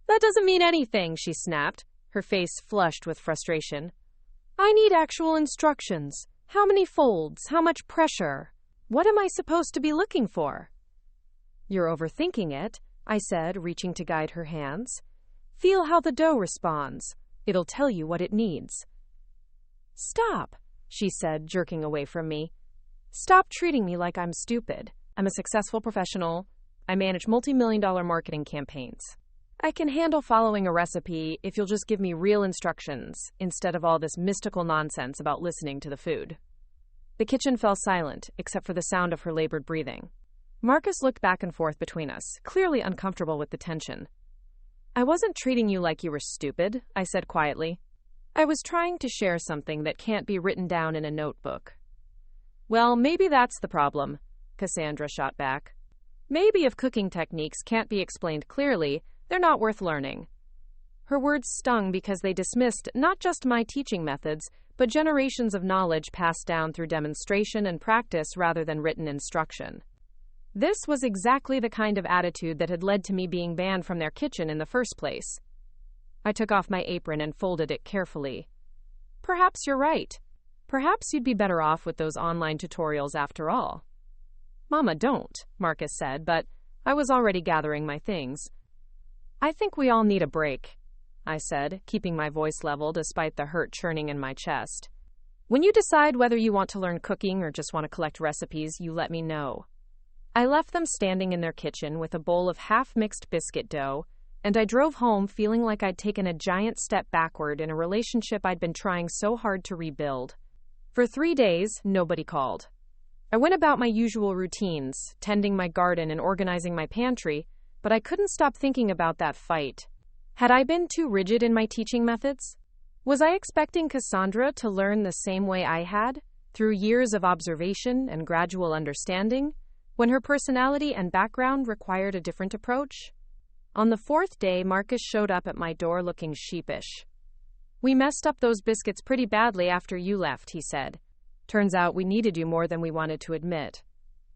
That doesn't mean anything, she snapped, her face flushed with frustration. I need actual instructions. How many folds? How much pressure? What am I supposed to be looking for? You're overthinking it, I said, reaching to guide her hands. Feel how the dough responds. It'll tell you what it needs. Stop, she said, jerking away from me. Stop treating me like I'm stupid. I'm a successful professional. I manage multi-million-dollar marketing campaigns. I can handle following a recipe if you'll just give me real instructions, instead of all this mystical nonsense about listening to the food. The kitchen fell silent, except for the sound of her labored breathing. Marcus looked back and forth between us, clearly uncomfortable with the tension. I wasn't treating you like you were stupid, I said quietly. I was trying to share something that can't be written down in a notebook. Well, maybe that's the problem, Cassandra shot back. Maybe if cooking techniques can't be explained clearly, they're not worth learning. Her words stung because they dismissed not just my teaching methods, but generations of knowledge passed down through demonstration and practice rather than written instruction. This was exactly the kind of attitude that had led to me being banned from their kitchen in the first place. I took off my apron and folded it carefully. Perhaps you're right. Perhaps you'd be better off with those online tutorials after all. Mama, don't, Marcus said, but I was already gathering my things. I think we all need a break, I said, keeping my voice level despite the hurt churning in my chest. When you decide whether you want to learn cooking or just want to collect recipes, you let me know. I left them standing in their kitchen with a bowl of half-mixed biscuit dough, and I drove home feeling like I'd taken a giant step backward in a relationship I'd been trying so hard to rebuild. For 3 days, nobody called. I went about my usual routines, tending my garden and organizing my pantry, but I couldn't stop thinking about that fight. Had I been too rigid in my teaching methods? Was I expecting Cassandra to learn the same way I had, through years of observation and gradual understanding, when her personality and background required a different approach? On the fourth day, Marcus showed up at my door looking sheepish. "We messed up those biscuits pretty badly after you left," he said. "Turns out we needed you more than we wanted to admit."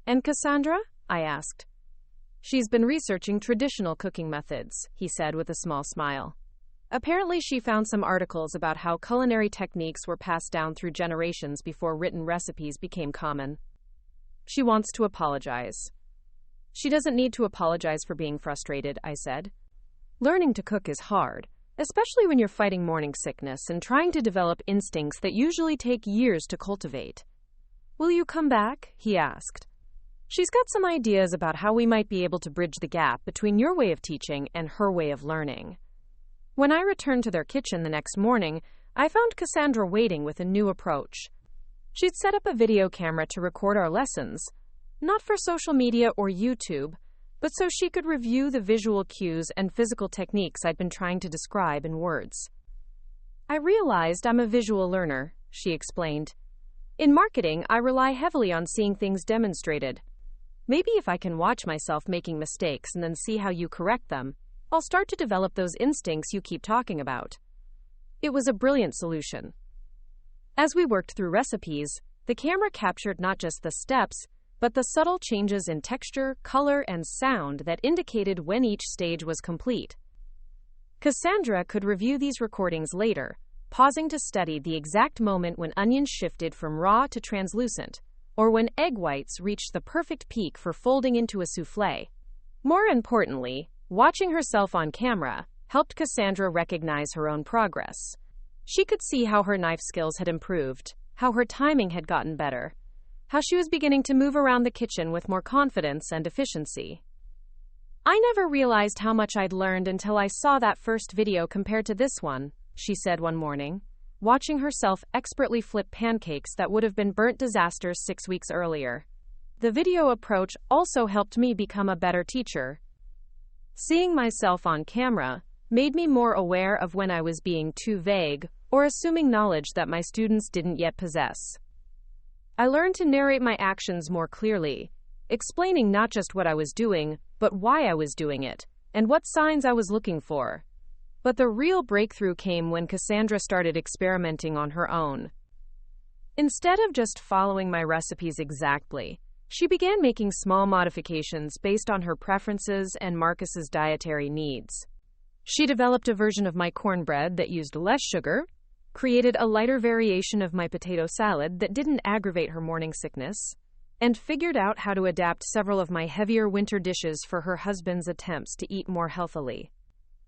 "And Cassandra?" I asked. "She's been researching traditional cooking methods," he said with a small smile. "Apparently she found some articles about how culinary techniques were passed down through generations before written recipes became common. She wants to apologize." "She doesn't need to apologize for being frustrated," I said. "Learning to cook is hard, especially when you're fighting morning sickness and trying to develop instincts that usually take years to cultivate." "Will you come back?" he asked. "She's got some ideas about how we might be able to bridge the gap between your way of teaching and her way of learning." When I returned to their kitchen the next morning, I found Cassandra waiting with a new approach. She'd set up a video camera to record our lessons, not for social media or YouTube, but so she could review the visual cues and physical techniques I'd been trying to describe in words. "I realized I'm a visual learner," she explained. "In marketing, I rely heavily on seeing things demonstrated. Maybe if I can watch myself making mistakes and then see how you correct them, I'll start to develop those instincts you keep talking about." It was a brilliant solution. As we worked through recipes, the camera captured not just the steps, but the subtle changes in texture, color, and sound that indicated when each stage was complete. Cassandra could review these recordings later, pausing to study the exact moment when onions shifted from raw to translucent, or when egg whites reached the perfect peak for folding into a soufflé. More importantly, watching herself on camera helped Cassandra recognize her own progress. She could see how her knife skills had improved, how her timing had gotten better, how she was beginning to move around the kitchen with more confidence and efficiency. "I never realized how much I'd learned until I saw that first video compared to this one," she said one morning, watching herself expertly flip pancakes that would have been burnt disasters 6 weeks earlier. "The video approach also helped me become a better teacher. Seeing myself on camera made me more aware of when I was being too vague or assuming knowledge that my students didn't yet possess. I learned to narrate my actions more clearly, explaining not just what I was doing, but why I was doing it, and what signs I was looking for." But the real breakthrough came when Cassandra started experimenting on her own. Instead of just following my recipes exactly, she began making small modifications based on her preferences and Marcus's dietary needs. She developed a version of my cornbread that used less sugar, created a lighter variation of my potato salad that didn't aggravate her morning sickness, and figured out how to adapt several of my heavier winter dishes for her husband's attempts to eat more healthily.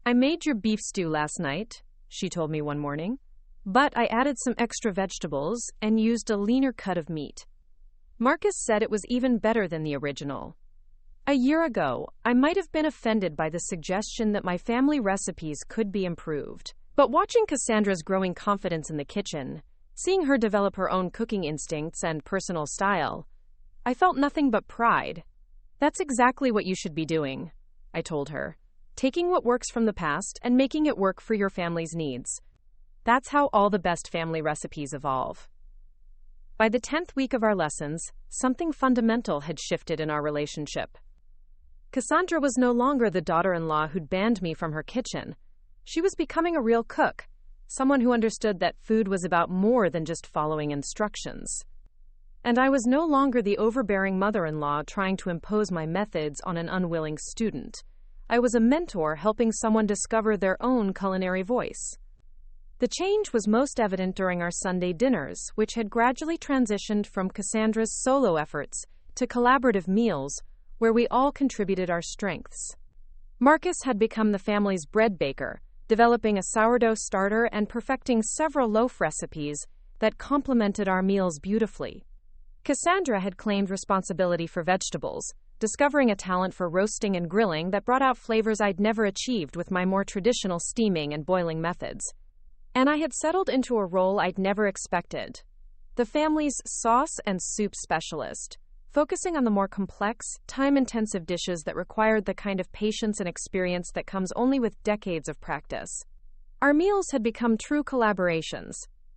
"I made your beef stew last night," she told me one morning, "but I added some extra vegetables and used a leaner cut of meat." Marcus said it was even better than the original. A year ago, I might have been offended by the suggestion that my family recipes could be improved. But watching Cassandra's growing confidence in the kitchen, seeing her develop her own cooking instincts and personal style, I felt nothing but pride. "That's exactly what you should be doing," I told her. "Taking what works from the past and making it work for your family's needs. That's how all the best family recipes evolve." By the 10th week of our lessons, something fundamental had shifted in our relationship. Cassandra was no longer the daughter-in-law who'd banned me from her kitchen. She was becoming a real cook, someone who understood that food was about more than just following instructions. And I was no longer the overbearing mother-in-law trying to impose my methods on an unwilling student. I was a mentor helping someone discover their own culinary voice. The change was most evident during our Sunday dinners, which had gradually transitioned from Cassandra's solo efforts to collaborative meals where we all contributed our strengths. Marcus had become the family's bread baker, developing a sourdough starter and perfecting several loaf recipes that complemented our meals beautifully. Cassandra had claimed responsibility for vegetables, discovering a talent for roasting and grilling that brought out flavors I'd never achieved with my more traditional steaming and boiling methods. And I had settled into a role I'd never expected: the family's sauce and soup specialist, focusing on the more complex, time-intensive dishes that required the kind of patience and experience that comes only with decades of practice. Our meals had become true collaborations,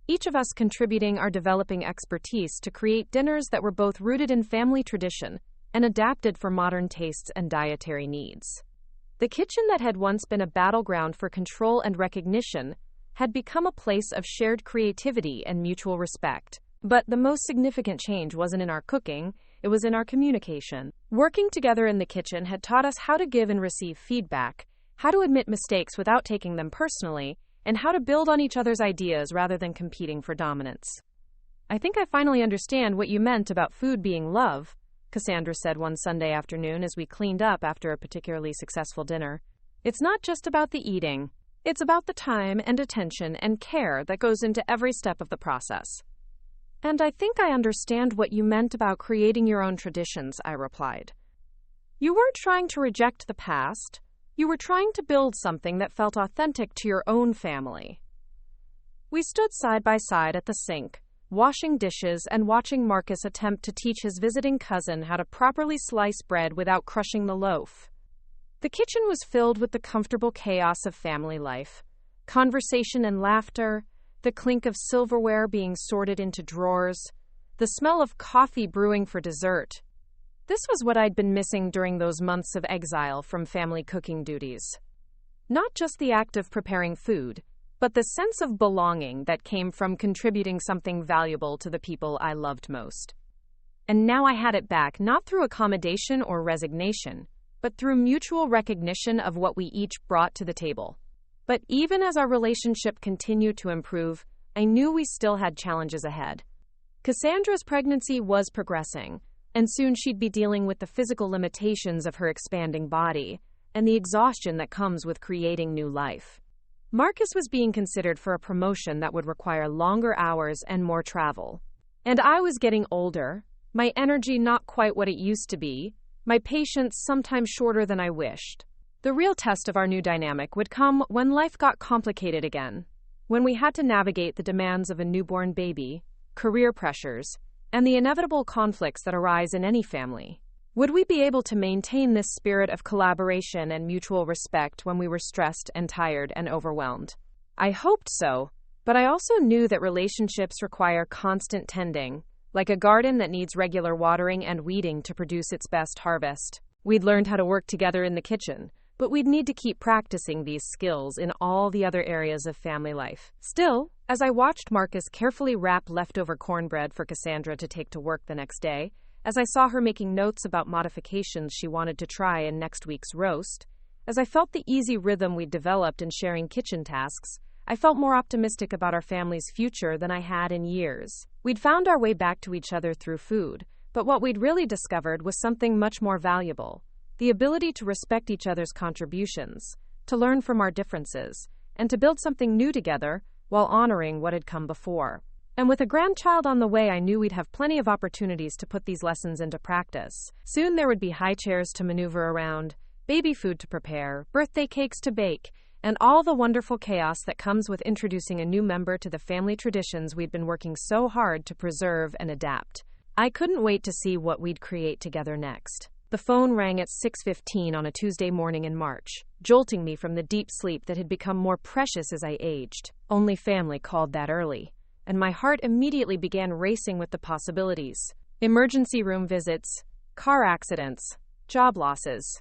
each of us contributing our developing expertise to create dinners that were both rooted in family tradition and adapted for modern tastes and dietary needs. The kitchen that had once been a battleground for control and recognition had become a place of shared creativity and mutual respect. But the most significant change wasn't in our cooking, it was in our communication. Working together in the kitchen had taught us how to give and receive feedback, how to admit mistakes without taking them personally, and how to build on each other's ideas rather than competing for dominance. "I think I finally understand what you meant about food being love," Cassandra said one Sunday afternoon as we cleaned up after a particularly successful dinner. "It's not just about the eating. It's about the time and attention and care that goes into every step of the process." "And I think I understand what you meant about creating your own traditions," I replied. "You weren't trying to reject the past. You were trying to build something that felt authentic to your own family." We stood side by side at the sink, washing dishes and watching Marcus attempt to teach his visiting cousin how to properly slice bread without crushing the loaf. The kitchen was filled with the comfortable chaos of family life, conversation and laughter, the clink of silverware being sorted into drawers, the smell of coffee brewing for dessert. This was what I'd been missing during those months of exile from family cooking duties. Not just the act of preparing food, but the sense of belonging that came from contributing something valuable to the people I loved most. And now I had it back, not through accommodation or resignation, but through mutual recognition of what we each brought to the table. But even as our relationship continued to improve, I knew we still had challenges ahead. Cassandra's pregnancy was progressing, and soon she'd be dealing with the physical limitations of her expanding body and the exhaustion that comes with creating new life. Marcus was being considered for a promotion that would require longer hours and more travel. And I was getting older, my energy not quite what it used to be, my patience sometimes shorter than I wished. The real test of our new dynamic would come when life got complicated again, when we had to navigate the demands of a newborn baby, career pressures, and the inevitable conflicts that arise in any family. Would we be able to maintain this spirit of collaboration and mutual respect when we were stressed and tired and overwhelmed? I hoped so, but I also knew that relationships require constant tending, like a garden that needs regular watering and weeding to produce its best harvest. We'd learned how to work together in the kitchen, but we'd need to keep practicing these skills in all the other areas of family life. Still, as I watched Marcus carefully wrap leftover cornbread for Cassandra to take to work the next day, as I saw her making notes about modifications she wanted to try in next week's roast, as I felt the easy rhythm we'd developed in sharing kitchen tasks, I felt more optimistic about our family's future than I had in years. We'd found our way back to each other through food, but what we'd really discovered was something much more valuable: the ability to respect each other's contributions, to learn from our differences, and to build something new together while honoring what had come before. And with a grandchild on the way, I knew we'd have plenty of opportunities to put these lessons into practice. Soon there would be high chairs to maneuver around, baby food to prepare, birthday cakes to bake, and all the wonderful chaos that comes with introducing a new member to the family traditions we'd been working so hard to preserve and adapt. I couldn't wait to see what we'd create together next. The phone rang at 6:15 on a Tuesday morning in March, jolting me from the deep sleep that had become more precious as I aged. Only family called that early, and my heart immediately began racing with the possibilities. Emergency room visits, car accidents, job losses.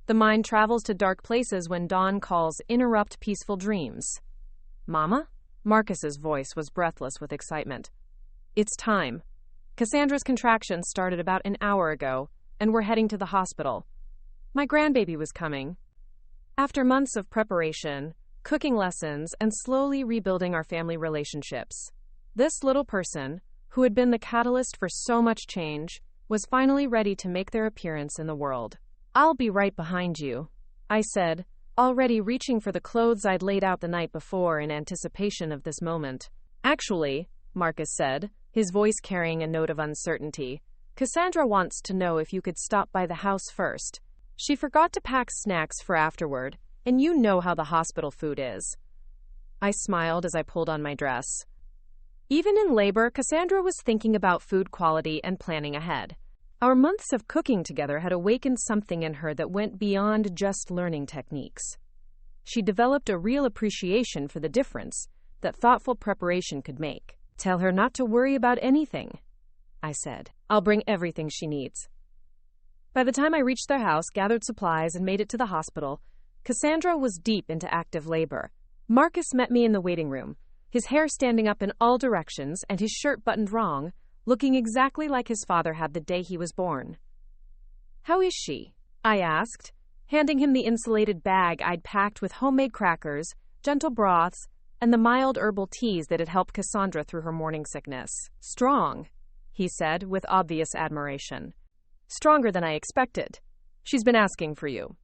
The mind travels to dark places when dawn calls interrupt peaceful dreams. "Mama?" Marcus's voice was breathless with excitement. "It's time. Cassandra's contractions started about an hour ago, and we're heading to the hospital. My grandbaby was coming." After months of preparation, cooking lessons, and slowly rebuilding our family relationships, this little person, who had been the catalyst for so much change, was finally ready to make their appearance in the world. "I'll be right behind you," I said, already reaching for the clothes I'd laid out the night before in anticipation of this moment. "Actually," Marcus said, his voice carrying a note of uncertainty, "Cassandra wants to know if you could stop by the house first. She forgot to pack snacks for afterward, and you know how the hospital food is." I smiled as I pulled on my dress. Even in labor, Cassandra was thinking about food quality and planning ahead. Our months of cooking together had awakened something in her that went beyond just learning techniques. she developed a real appreciation for the difference that thoughtful preparation could make. "Tell her not to worry about anything," I said. "I'll bring everything she needs." By the time I reached their house, gathered supplies, and made it to the hospital, Cassandra was deep into active labor. Marcus met me in the waiting room, his hair standing up in all directions and his shirt buttoned wrong, looking exactly like his father had the day he was born. "How is she?" I asked, handing him the insulated bag I'd packed with homemade crackers, gentle broths, and the mild herbal teas that had helped Cassandra through her morning sickness. "Strong," he said with obvious admiration. "Stronger than I expected. She's been asking for you."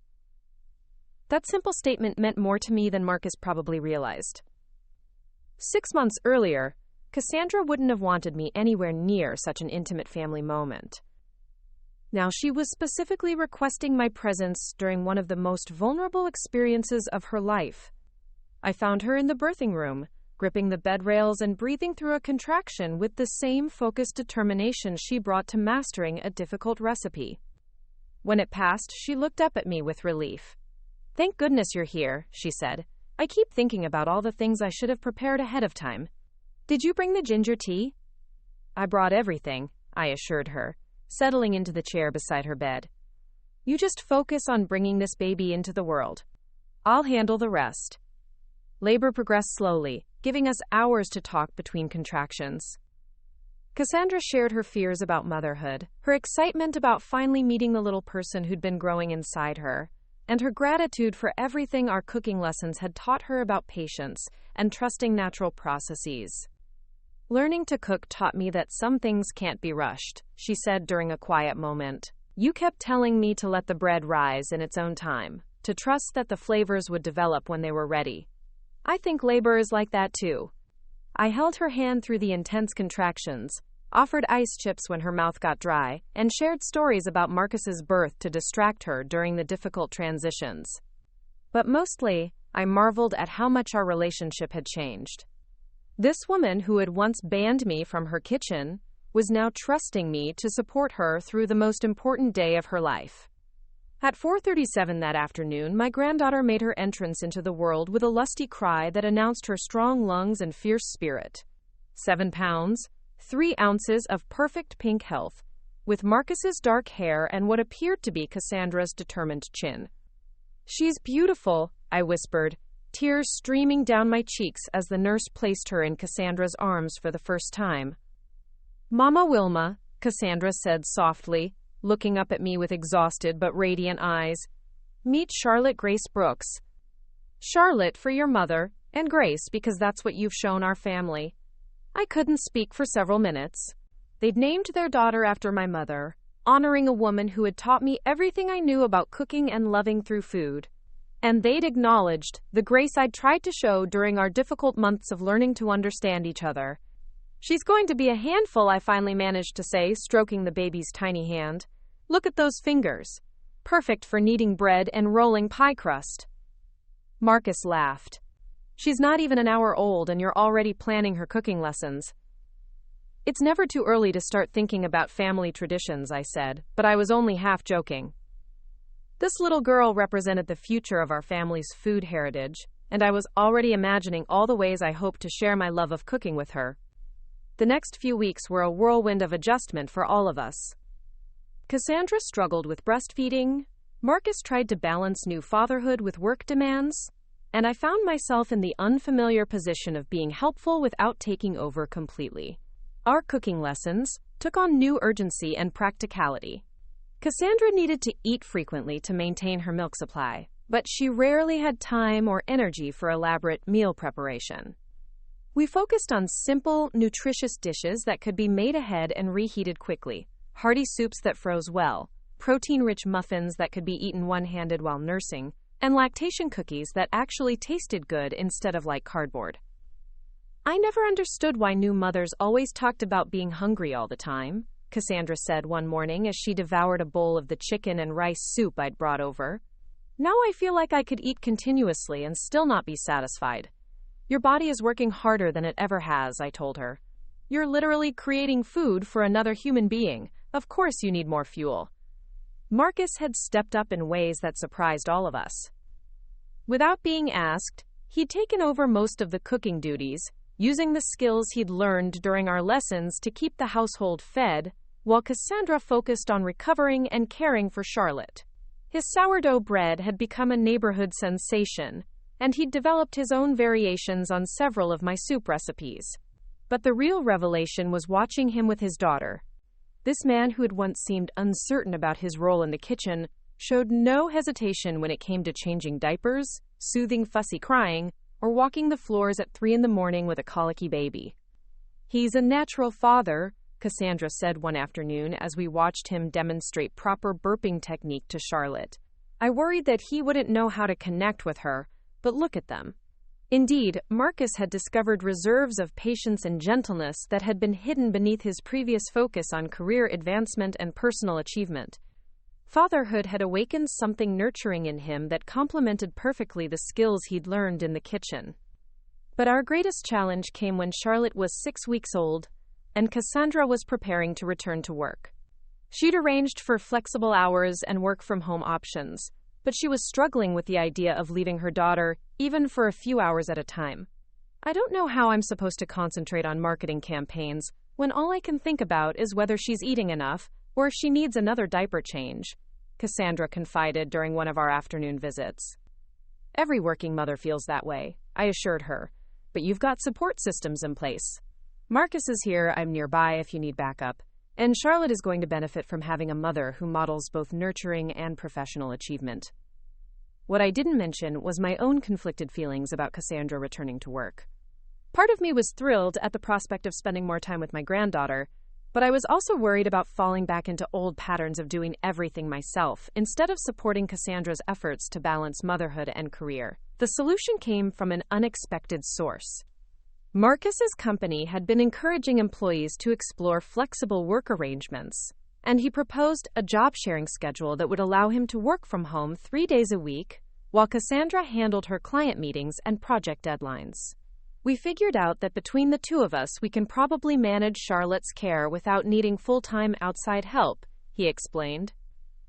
That simple statement meant more to me than Marcus probably realized. 6 months earlier, Cassandra wouldn't have wanted me anywhere near such an intimate family moment. Now she was specifically requesting my presence during one of the most vulnerable experiences of her life. I found her in the birthing room, gripping the bed rails and breathing through a contraction with the same focused determination she brought to mastering a difficult recipe. When it passed, she looked up at me with relief. "Thank goodness you're here," she said. "I keep thinking about all the things I should have prepared ahead of time. Did you bring the ginger tea?" "I brought everything," I assured her, settling into the chair beside her bed. "You just focus on bringing this baby into the world. I'll handle the rest." Labor progressed slowly, giving us hours to talk between contractions. Cassandra shared her fears about motherhood, her excitement about finally meeting the little person who'd been growing inside her, and her gratitude for everything our cooking lessons had taught her about patience and trusting natural processes. "Learning to cook taught me that some things can't be rushed," she said during a quiet moment. "You kept telling me to let the bread rise in its own time, to trust that the flavors would develop when they were ready. I think labor is like that too." I held her hand through the intense contractions, offered ice chips when her mouth got dry, and shared stories about Marcus's birth to distract her during the difficult transitions. But mostly, I marveled at how much our relationship had changed. This woman who had once banned me from her kitchen was now trusting me to support her through the most important day of her life. At 4:37 that afternoon, my granddaughter made her entrance into the world with a lusty cry that announced her strong lungs and fierce spirit. 7 pounds, 3 ounces of perfect pink health, with Marcus's dark hair and what appeared to be Cassandra's determined chin. "She's beautiful," I whispered, tears streaming down my cheeks as the nurse placed her in Cassandra's arms for the first time. "Mama Wilma," Cassandra said softly, looking up at me with exhausted but radiant eyes. "Meet Charlotte Grace Brooks. Charlotte for your mother, and Grace because that's what you've shown our family." I couldn't speak for several minutes. They'd named their daughter after my mother, honoring a woman who had taught me everything I knew about cooking and loving through food. And they'd acknowledged the grace I'd tried to show during our difficult months of learning to understand each other. "She's going to be a handful," I finally managed to say, stroking the baby's tiny hand. "Look at those fingers. Perfect for kneading bread and rolling pie crust." Marcus laughed. "She's not even an hour old and you're already planning her cooking lessons." "It's never too early to start thinking about family traditions," I said, but I was only half joking. This little girl represented the future of our family's food heritage, and I was already imagining all the ways I hoped to share my love of cooking with her. The next few weeks were a whirlwind of adjustment for all of us. Cassandra struggled with breastfeeding, Marcus tried to balance new fatherhood with work demands, and I found myself in the unfamiliar position of being helpful without taking over completely. Our cooking lessons took on new urgency and practicality. Cassandra needed to eat frequently to maintain her milk supply, but she rarely had time or energy for elaborate meal preparation. We focused on simple, nutritious dishes that could be made ahead and reheated quickly, hearty soups that froze well, protein-rich muffins that could be eaten one-handed while nursing, and lactation cookies that actually tasted good instead of like cardboard. "I never understood why new mothers always talked about being hungry all the time," Cassandra said one morning as she devoured a bowl of the chicken and rice soup I'd brought over. "Now I feel like I could eat continuously and still not be satisfied." "Your body is working harder than it ever has," I told her. "You're literally creating food for another human being. Of course you need more fuel." Marcus had stepped up in ways that surprised all of us. Without being asked, he'd taken over most of the cooking duties, using the skills he'd learned during our lessons to keep the household fed, while Cassandra focused on recovering and caring for Charlotte. His sourdough bread had become a neighborhood sensation, and he'd developed his own variations on several of my soup recipes. But the real revelation was watching him with his daughter. This man who had once seemed uncertain about his role in the kitchen showed no hesitation when it came to changing diapers, soothing fussy crying, or walking the floors at 3 a.m. with a colicky baby. "He's a natural father," Cassandra said one afternoon as we watched him demonstrate proper burping technique to Charlotte. "I worried that he wouldn't know how to connect with her, but look at them." Indeed, Marcus had discovered reserves of patience and gentleness that had been hidden beneath his previous focus on career advancement and personal achievement. Fatherhood had awakened something nurturing in him that complemented perfectly the skills he'd learned in the kitchen. But our greatest challenge came when Charlotte was 6 weeks old, and Cassandra was preparing to return to work. She'd arranged for flexible hours and work-from-home options, but she was struggling with the idea of leaving her daughter, even for a few hours at a time. "I don't know how I'm supposed to concentrate on marketing campaigns when all I can think about is whether she's eating enough or if she needs another diaper change," Cassandra confided during one of our afternoon visits. "Every working mother feels that way," I assured her, "but you've got support systems in place. Marcus is here, I'm nearby if you need backup, and Charlotte is going to benefit from having a mother who models both nurturing and professional achievement." What I didn't mention was my own conflicted feelings about Cassandra returning to work. Part of me was thrilled at the prospect of spending more time with my granddaughter, but I was also worried about falling back into old patterns of doing everything myself instead of supporting Cassandra's efforts to balance motherhood and career. The solution came from an unexpected source. Marcus's company had been encouraging employees to explore flexible work arrangements, and he proposed a job-sharing schedule that would allow him to work from home 3 days a week, while Cassandra handled her client meetings and project deadlines. "We figured out that between the two of us, we can probably manage Charlotte's care without needing full-time outside help," he explained.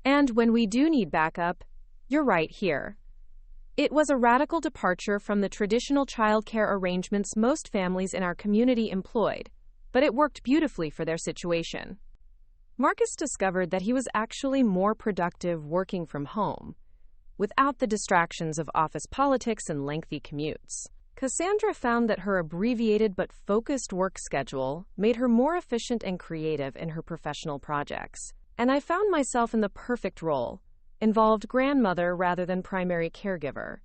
"And when we do need backup, you're right here." It was a radical departure from the traditional childcare arrangements most families in our community employed, but it worked beautifully for their situation. Marcus discovered that he was actually more productive working from home, without the distractions of office politics and lengthy commutes. Cassandra found that her abbreviated but focused work schedule made her more efficient and creative in her professional projects, and I found myself in the perfect role, involved grandmother rather than primary caregiver,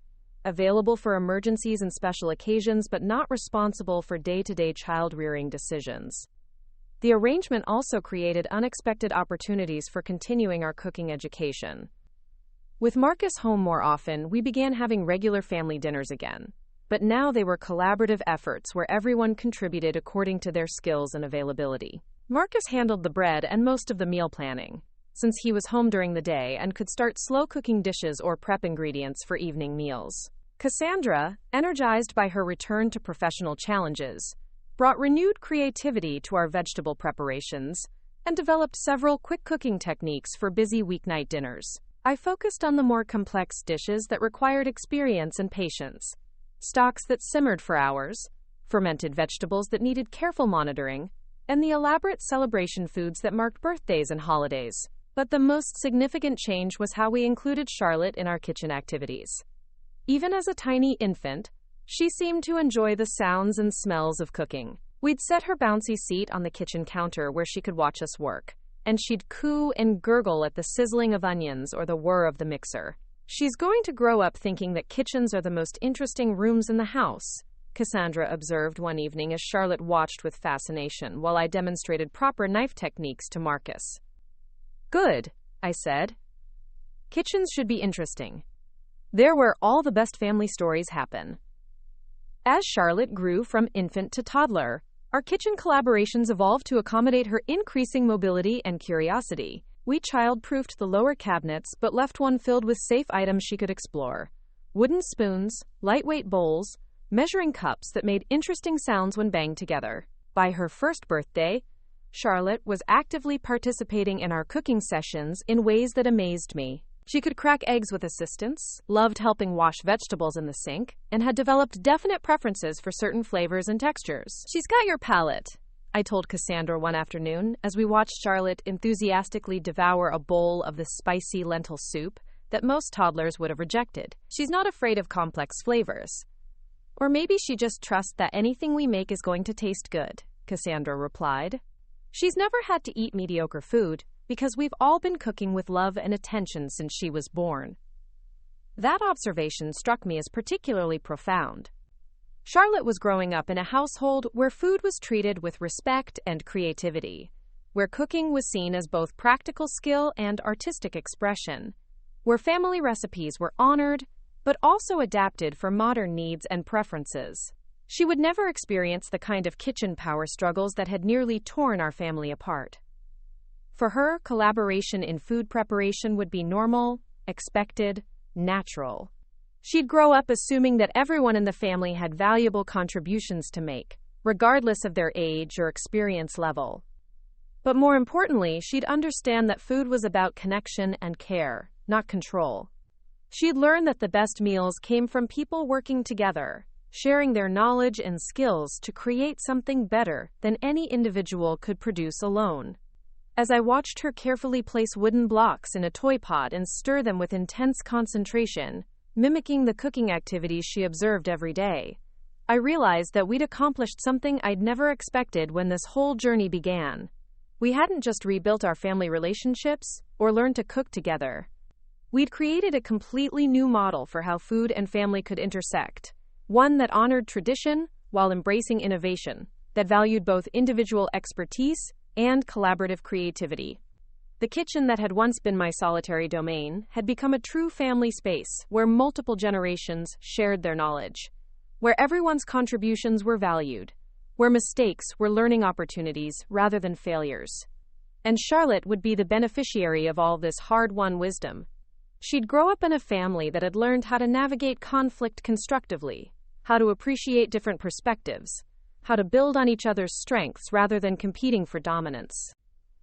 available for emergencies and special occasions but not responsible for day-to-day child-rearing decisions. The arrangement also created unexpected opportunities for continuing our cooking education. With Marcus home more often, we began having regular family dinners again. But now they were collaborative efforts where everyone contributed according to their skills and availability. Marcus handled the bread and most of the meal planning, since he was home during the day and could start slow-cooking dishes or prep ingredients for evening meals. Cassandra, energized by her return to professional challenges, brought renewed creativity to our vegetable preparations and developed several quick cooking techniques for busy weeknight dinners. I focused on the more complex dishes that required experience and patience. Stocks that simmered for hours, fermented vegetables that needed careful monitoring, and the elaborate celebration foods that marked birthdays and holidays. But the most significant change was how we included Charlotte in our kitchen activities. Even as a tiny infant, she seemed to enjoy the sounds and smells of cooking. We'd set her bouncy seat on the kitchen counter where she could watch us work, and she'd coo and gurgle at the sizzling of onions or the whir of the mixer. "She's going to grow up thinking that kitchens are the most interesting rooms in the house," Cassandra observed one evening as Charlotte watched with fascination while I demonstrated proper knife techniques to Marcus. "Good," I said. "Kitchens should be interesting. They're where all the best family stories happen." As Charlotte grew from infant to toddler, our kitchen collaborations evolved to accommodate her increasing mobility and curiosity. We child-proofed the lower cabinets but left one filled with safe items she could explore. Wooden spoons, lightweight bowls, measuring cups that made interesting sounds when banged together. By her first birthday, Charlotte was actively participating in our cooking sessions in ways that amazed me. She could crack eggs with assistance, loved helping wash vegetables in the sink, and had developed definite preferences for certain flavors and textures. "She's got your palate," I told Cassandra one afternoon as we watched Charlotte enthusiastically devour a bowl of the spicy lentil soup that most toddlers would have rejected. "She's not afraid of complex flavors. Or maybe she just trusts that anything we make is going to taste good," Cassandra replied. "She's never had to eat mediocre food because we've all been cooking with love and attention since she was born." That observation struck me as particularly profound. Charlotte was growing up in a household where food was treated with respect and creativity, where cooking was seen as both practical skill and artistic expression, where family recipes were honored but also adapted for modern needs and preferences. She would never experience the kind of kitchen power struggles that had nearly torn our family apart. For her, collaboration in food preparation would be normal, expected, natural. She'd grow up assuming that everyone in the family had valuable contributions to make, regardless of their age or experience level. But more importantly, she'd understand that food was about connection and care, not control. She'd learn that the best meals came from people working together, sharing their knowledge and skills to create something better than any individual could produce alone. As I watched her carefully place wooden blocks in a toy pot and stir them with intense concentration, mimicking the cooking activities she observed every day, I realized that we'd accomplished something I'd never expected when this whole journey began. We hadn't just rebuilt our family relationships or learned to cook together. We'd created a completely new model for how food and family could intersect, one that honored tradition while embracing innovation, that valued both individual expertise and collaborative creativity. The kitchen that had once been my solitary domain had become a true family space where multiple generations shared their knowledge, where everyone's contributions were valued, where mistakes were learning opportunities rather than failures. And Charlotte would be the beneficiary of all this hard-won wisdom. She'd grow up in a family that had learned how to navigate conflict constructively, how to appreciate different perspectives, how to build on each other's strengths rather than competing for dominance.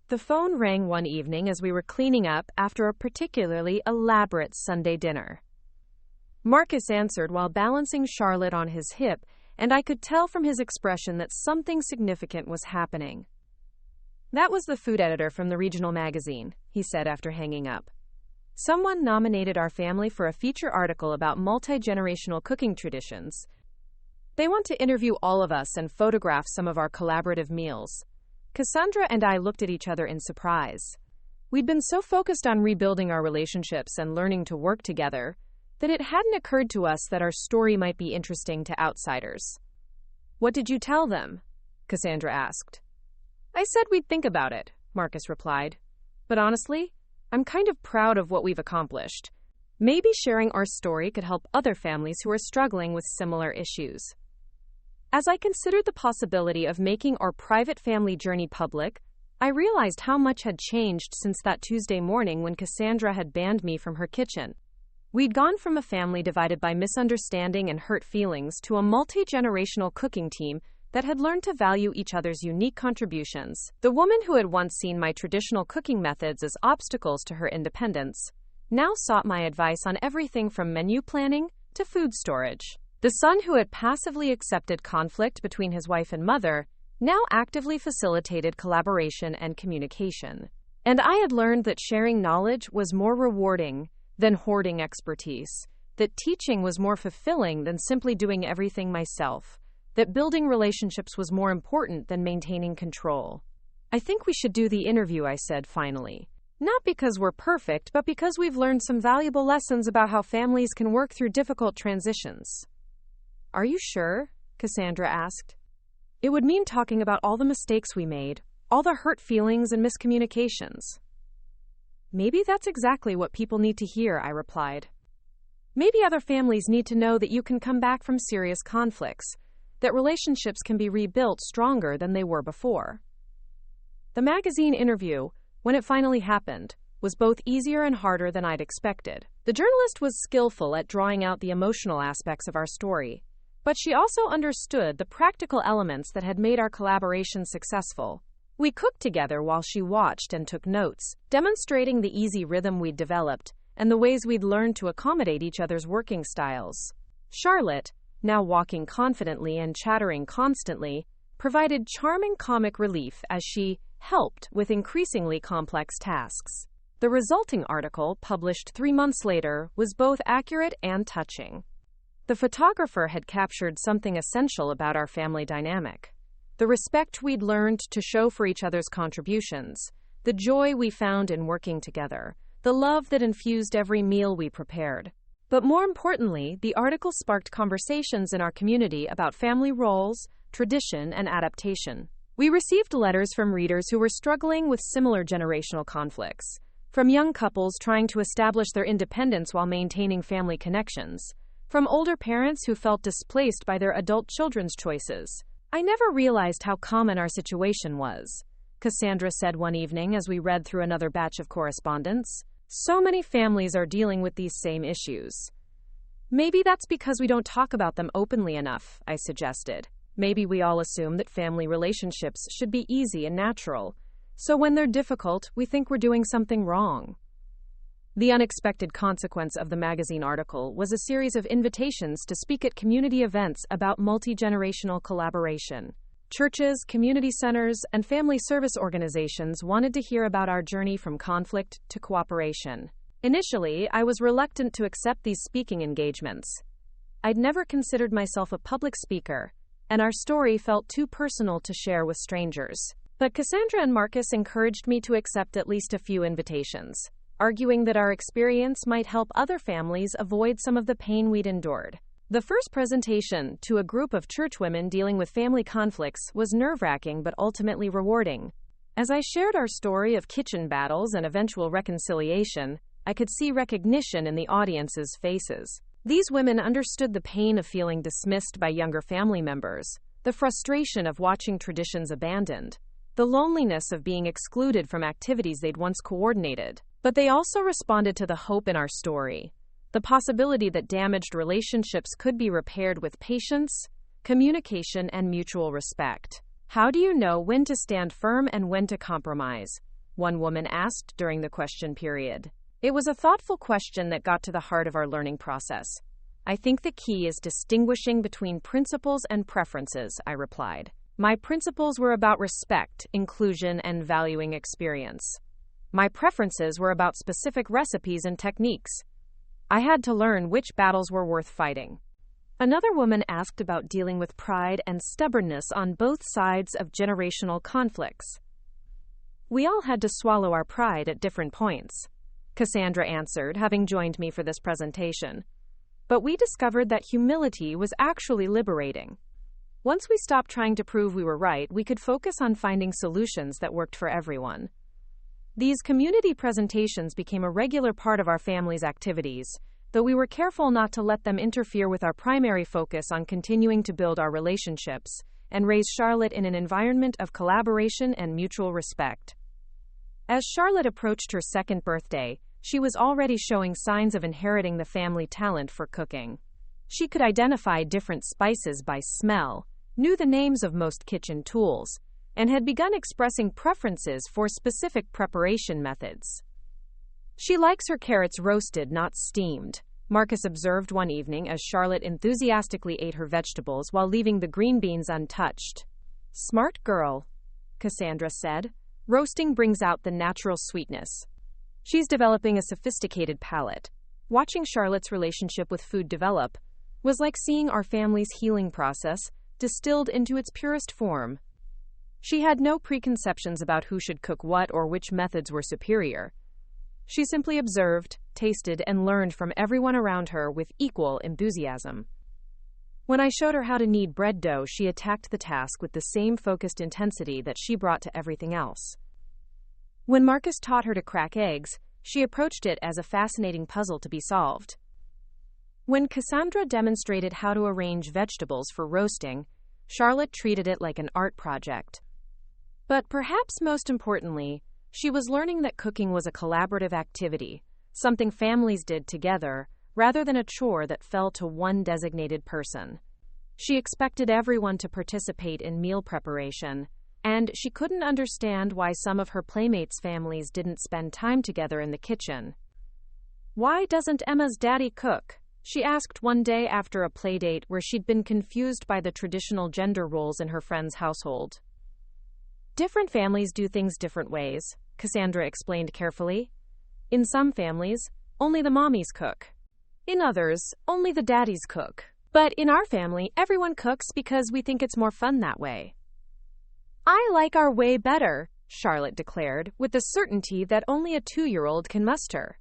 The phone rang one evening as we were cleaning up after a particularly elaborate Sunday dinner. Marcus answered while balancing Charlotte on his hip, and I could tell from his expression that something significant was happening. "That was the food editor from the regional magazine," he said after hanging up. "Someone nominated our family for a feature article about multi-generational cooking traditions. They want to interview all of us and photograph some of our collaborative meals." Cassandra and I looked at each other in surprise. We'd been so focused on rebuilding our relationships and learning to work together that it hadn't occurred to us that our story might be interesting to outsiders. "What did you tell them?" Cassandra asked. "I said we'd think about it," Marcus replied. "But honestly, I'm kind of proud of what we've accomplished. Maybe sharing our story could help other families who are struggling with similar issues." As I considered the possibility of making our private family journey public, I realized how much had changed since that Tuesday morning when Cassandra had banned me from her kitchen. We'd gone from a family divided by misunderstanding and hurt feelings to a multi-generational cooking team that had learned to value each other's unique contributions. The woman who had once seen my traditional cooking methods as obstacles to her independence now sought my advice on everything from menu planning to food storage. The son who had passively accepted conflict between his wife and mother now actively facilitated collaboration and communication. And I had learned that sharing knowledge was more rewarding than hoarding expertise, that teaching was more fulfilling than simply doing everything myself, that building relationships was more important than maintaining control. "I think we should do the interview," I said finally. "Not because we're perfect, but because we've learned some valuable lessons about how families can work through difficult transitions." "Are you sure?" Cassandra asked. "It would mean talking about all the mistakes we made, all the hurt feelings and miscommunications." "Maybe that's exactly what people need to hear," I replied. "Maybe other families need to know that you can come back from serious conflicts, that relationships can be rebuilt stronger than they were before." The magazine interview, when it finally happened, was both easier and harder than I'd expected. The journalist was skillful at drawing out the emotional aspects of our story, but she also understood the practical elements that had made our collaboration successful. We cooked together while she watched and took notes, demonstrating the easy rhythm we'd developed and the ways we'd learned to accommodate each other's working styles. Charlotte, now walking confidently and chattering constantly, provided charming comic relief as she helped with increasingly complex tasks. The resulting article, published 3 months later, was both accurate and touching. The photographer had captured something essential about our family dynamic: the respect we'd learned to show for each other's contributions, the joy we found in working together, the love that infused every meal we prepared. But more importantly, the article sparked conversations in our community about family roles, tradition, and adaptation. We received letters from readers who were struggling with similar generational conflicts, from young couples trying to establish their independence while maintaining family connections, from older parents who felt displaced by their adult children's choices. "I never realized how common our situation was," Cassandra said one evening as we read through another batch of correspondence. "So many families are dealing with these same issues." "Maybe that's because we don't talk about them openly enough," I suggested. "Maybe we all assume that family relationships should be easy and natural, so when they're difficult, we think we're doing something wrong." The unexpected consequence of the magazine article was a series of invitations to speak at community events about multi-generational collaboration. Churches, community centers, and family service organizations wanted to hear about our journey from conflict to cooperation. Initially, I was reluctant to accept these speaking engagements. I'd never considered myself a public speaker, and our story felt too personal to share with strangers. But Cassandra and Marcus encouraged me to accept at least a few invitations, arguing that our experience might help other families avoid some of the pain we'd endured. The first presentation, to a group of churchwomen dealing with family conflicts, was nerve-wracking but ultimately rewarding. As I shared our story of kitchen battles and eventual reconciliation, I could see recognition in the audience's faces. These women understood the pain of feeling dismissed by younger family members, the frustration of watching traditions abandoned, the loneliness of being excluded from activities they'd once coordinated. But they also responded to the hope in our story, the possibility that damaged relationships could be repaired with patience, communication, and mutual respect. "How do you know when to stand firm and when to compromise?" one woman asked during the question period. It was a thoughtful question that got to the heart of our learning process. "I think the key is distinguishing between principles and preferences," I replied. "My principles were about respect, inclusion, and valuing experience. My preferences were about specific recipes and techniques. I had to learn which battles were worth fighting." Another woman asked about dealing with pride and stubbornness on both sides of generational conflicts. "We all had to swallow our pride at different points," Cassandra answered, having joined me for this presentation. "But we discovered that humility was actually liberating. Once we stopped trying to prove we were right, we could focus on finding solutions that worked for everyone." These community presentations became a regular part of our family's activities, though we were careful not to let them interfere with our primary focus on continuing to build our relationships and raise Charlotte in an environment of collaboration and mutual respect. As Charlotte approached her second birthday, she was already showing signs of inheriting the family talent for cooking. She could identify different spices by smell, knew the names of most kitchen tools, and had begun expressing preferences for specific preparation methods. "She likes her carrots roasted, not steamed," Marcus observed one evening as Charlotte enthusiastically ate her vegetables while leaving the green beans untouched. "Smart girl," Cassandra said. "Roasting brings out the natural sweetness." She's developing a sophisticated palate. Watching Charlotte's relationship with food develop was like seeing our family's healing process distilled into its purest form. She had no preconceptions about who should cook what or which methods were superior. She simply observed, tasted, and learned from everyone around her with equal enthusiasm. When I showed her how to knead bread dough, she attacked the task with the same focused intensity that she brought to everything else. When Marcus taught her to crack eggs, she approached it as a fascinating puzzle to be solved. When Cassandra demonstrated how to arrange vegetables for roasting, Charlotte treated it like an art project. But perhaps most importantly, she was learning that cooking was a collaborative activity, something families did together, rather than a chore that fell to one designated person. She expected everyone to participate in meal preparation, and she couldn't understand why some of her playmates' families didn't spend time together in the kitchen. "Why doesn't Emma's daddy cook?" she asked one day after a playdate where she'd been confused by the traditional gender roles in her friend's household. "Different families do things different ways," Cassandra explained carefully. "In some families, only the mommies cook. In others, only the daddies cook. But in our family, everyone cooks because we think it's more fun that way." "I like our way better," Charlotte declared, with the certainty that only a 2-year-old can muster.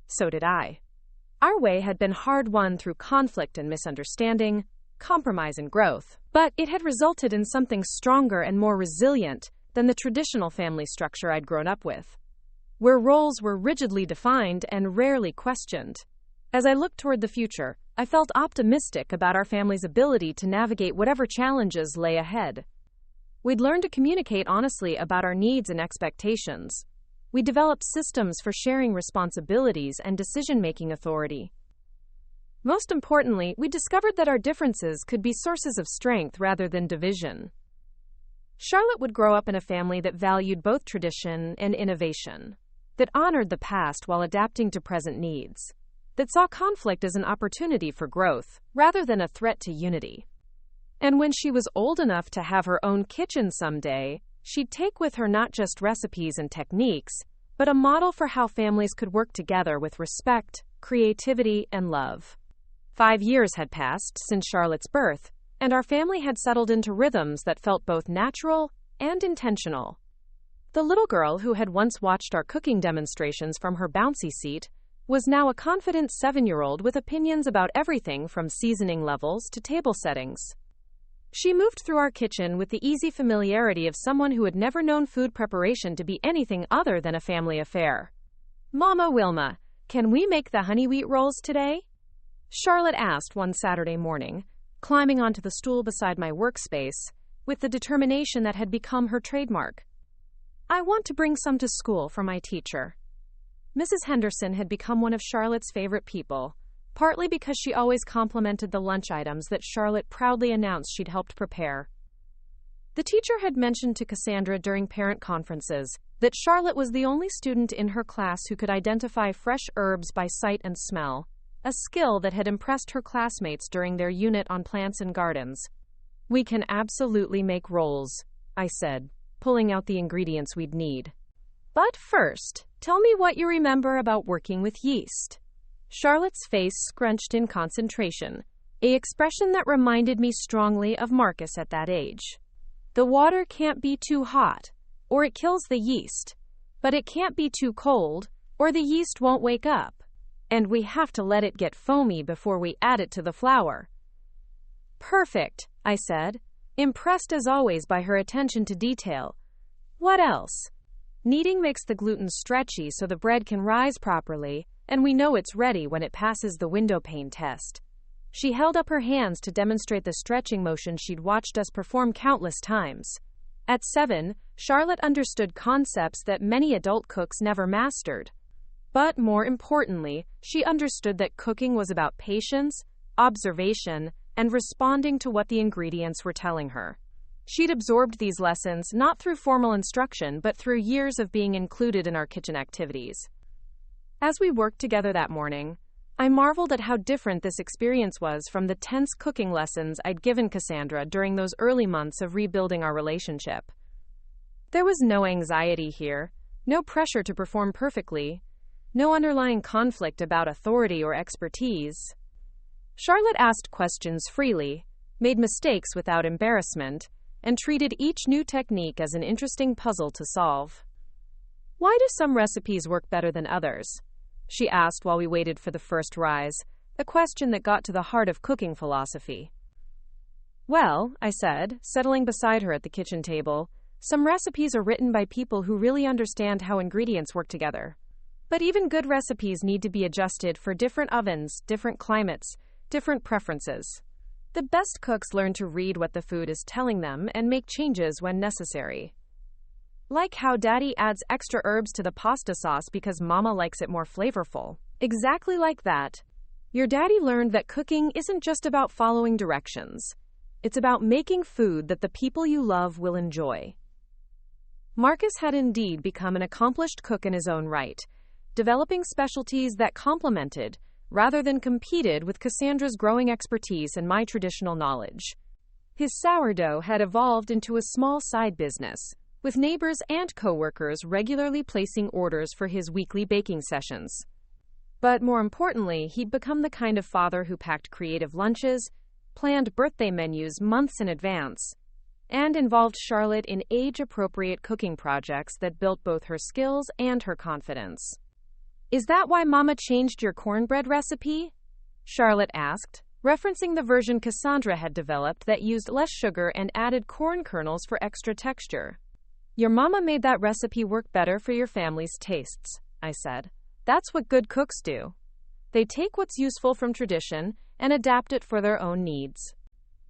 So did I. Our way had been hard-won through conflict and misunderstanding, compromise and growth, but it had resulted in something stronger and more resilient than the traditional family structure I'd grown up with, where roles were rigidly defined and rarely questioned. As I looked toward the future, I felt optimistic about our family's ability to navigate whatever challenges lay ahead. We'd learned to communicate honestly about our needs and expectations. We developed systems for sharing responsibilities and decision-making authority. Most importantly, we discovered that our differences could be sources of strength rather than division. Charlotte would grow up in a family that valued both tradition and innovation, that honored the past while adapting to present needs, that saw conflict as an opportunity for growth rather than a threat to unity. And when she was old enough to have her own kitchen someday, she'd take with her not just recipes and techniques, but a model for how families could work together with respect, creativity, and love. 5 years had passed since Charlotte's birth, and our family had settled into rhythms that felt both natural and intentional. The little girl who had once watched our cooking demonstrations from her bouncy seat was now a confident 7-year-old with opinions about everything from seasoning levels to table settings. She moved through our kitchen with the easy familiarity of someone who had never known food preparation to be anything other than a family affair. "Mama Wilma, can we make the honey wheat rolls today?" Charlotte asked one Saturday morning, climbing onto the stool beside my workspace, with the determination that had become her trademark. "I want to bring some to school for my teacher." Mrs. Henderson had become one of Charlotte's favorite people, partly because she always complimented the lunch items that Charlotte proudly announced she'd helped prepare. The teacher had mentioned to Cassandra during parent conferences that Charlotte was the only student in her class who could identify fresh herbs by sight and smell, a skill that had impressed her classmates during their unit on plants and gardens. "We can absolutely make rolls," I said, pulling out the ingredients we'd need. "But first, tell me what you remember about working with yeast." Charlotte's face scrunched in concentration, an expression that reminded me strongly of Marcus at that age. "The water can't be too hot, or it kills the yeast, but it can't be too cold, or the yeast won't wake up, and we have to let it get foamy before we add it to the flour." "Perfect," I said, impressed as always by her attention to detail. "What else?" "Kneading makes the gluten stretchy so the bread can rise properly, and we know it's ready when it passes the window pane test." She held up her hands to demonstrate the stretching motion she'd watched us perform countless times. At 7, Charlotte understood concepts that many adult cooks never mastered. But more importantly, she understood that cooking was about patience, observation, and responding to what the ingredients were telling her. She'd absorbed these lessons not through formal instruction but through years of being included in our kitchen activities. As we worked together that morning, I marveled at how different this experience was from the tense cooking lessons I'd given Cassandra during those early months of rebuilding our relationship. There was no anxiety here, no pressure to perform perfectly, no underlying conflict about authority or expertise. Charlotte asked questions freely, made mistakes without embarrassment, and treated each new technique as an interesting puzzle to solve. "Why do some recipes work better than others?" she asked while we waited for the first rise, a question that got to the heart of cooking philosophy. "Well," I said, settling beside her at the kitchen table, "some recipes are written by people who really understand how ingredients work together. But even good recipes need to be adjusted for different ovens, different climates, different preferences. The best cooks learn to read what the food is telling them and make changes when necessary. Like how Daddy adds extra herbs to the pasta sauce because Mama likes it more flavorful. Exactly like that. Your daddy learned that cooking isn't just about following directions. It's about making food that the people you love will enjoy." Marcus had indeed become an accomplished cook in his own right, developing specialties that complemented, rather than competed with Cassandra's growing expertise and my traditional knowledge. His sourdough had evolved into a small side business, with neighbors and coworkers regularly placing orders for his weekly baking sessions. But more importantly, he'd become the kind of father who packed creative lunches, planned birthday menus months in advance, and involved Charlotte in age-appropriate cooking projects that built both her skills and her confidence. "Is that why Mama changed your cornbread recipe?" Charlotte asked, referencing the version Cassandra had developed that used less sugar and added corn kernels for extra texture. "Your mama made that recipe work better for your family's tastes," I said. "That's what good cooks do. They take what's useful from tradition and adapt it for their own needs."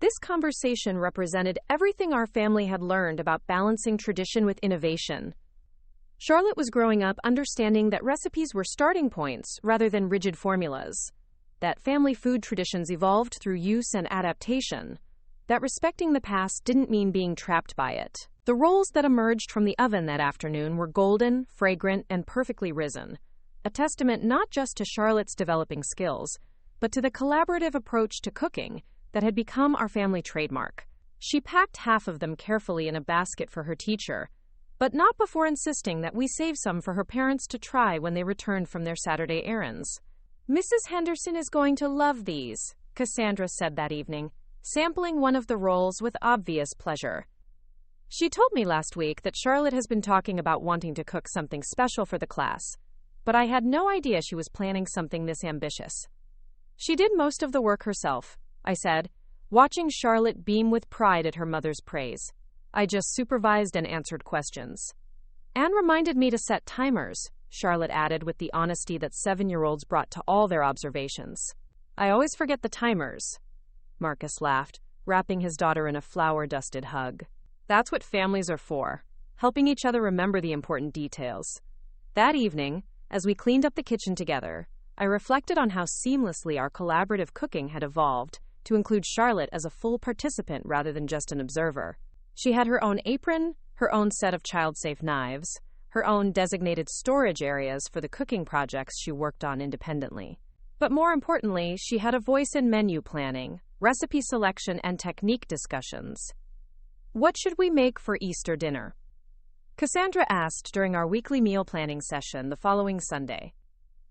This conversation represented everything our family had learned about balancing tradition with innovation. Charlotte was growing up understanding that recipes were starting points rather than rigid formulas, that family food traditions evolved through use and adaptation, that respecting the past didn't mean being trapped by it. The rolls that emerged from the oven that afternoon were golden, fragrant, and perfectly risen, a testament not just to Charlotte's developing skills, but to the collaborative approach to cooking that had become our family trademark. She packed half of them carefully in a basket for her teacher, but not before insisting that we save some for her parents to try when they returned from their Saturday errands. "Mrs. Henderson is going to love these," Cassandra said that evening, sampling one of the rolls with obvious pleasure. She told me last week that Charlotte has been talking about wanting to cook something special for the class, but I had no idea she was planning something this ambitious. "She did most of the work herself," I said, watching Charlotte beam with pride at her mother's praise. "I just supervised and answered questions." "Anne reminded me to set timers," Charlotte added with the honesty that 7-year-olds brought to all their observations. "I always forget the timers," Marcus laughed, wrapping his daughter in a flour-dusted hug. "That's what families are for, helping each other remember the important details." That evening, as we cleaned up the kitchen together, I reflected on how seamlessly our collaborative cooking had evolved to include Charlotte as a full participant rather than just an observer. She had her own apron, her own set of child-safe knives, her own designated storage areas for the cooking projects she worked on independently. But more importantly, she had a voice in menu planning, recipe selection, and technique discussions. "What should we make for Easter dinner?" Cassandra asked during our weekly meal planning session the following Sunday.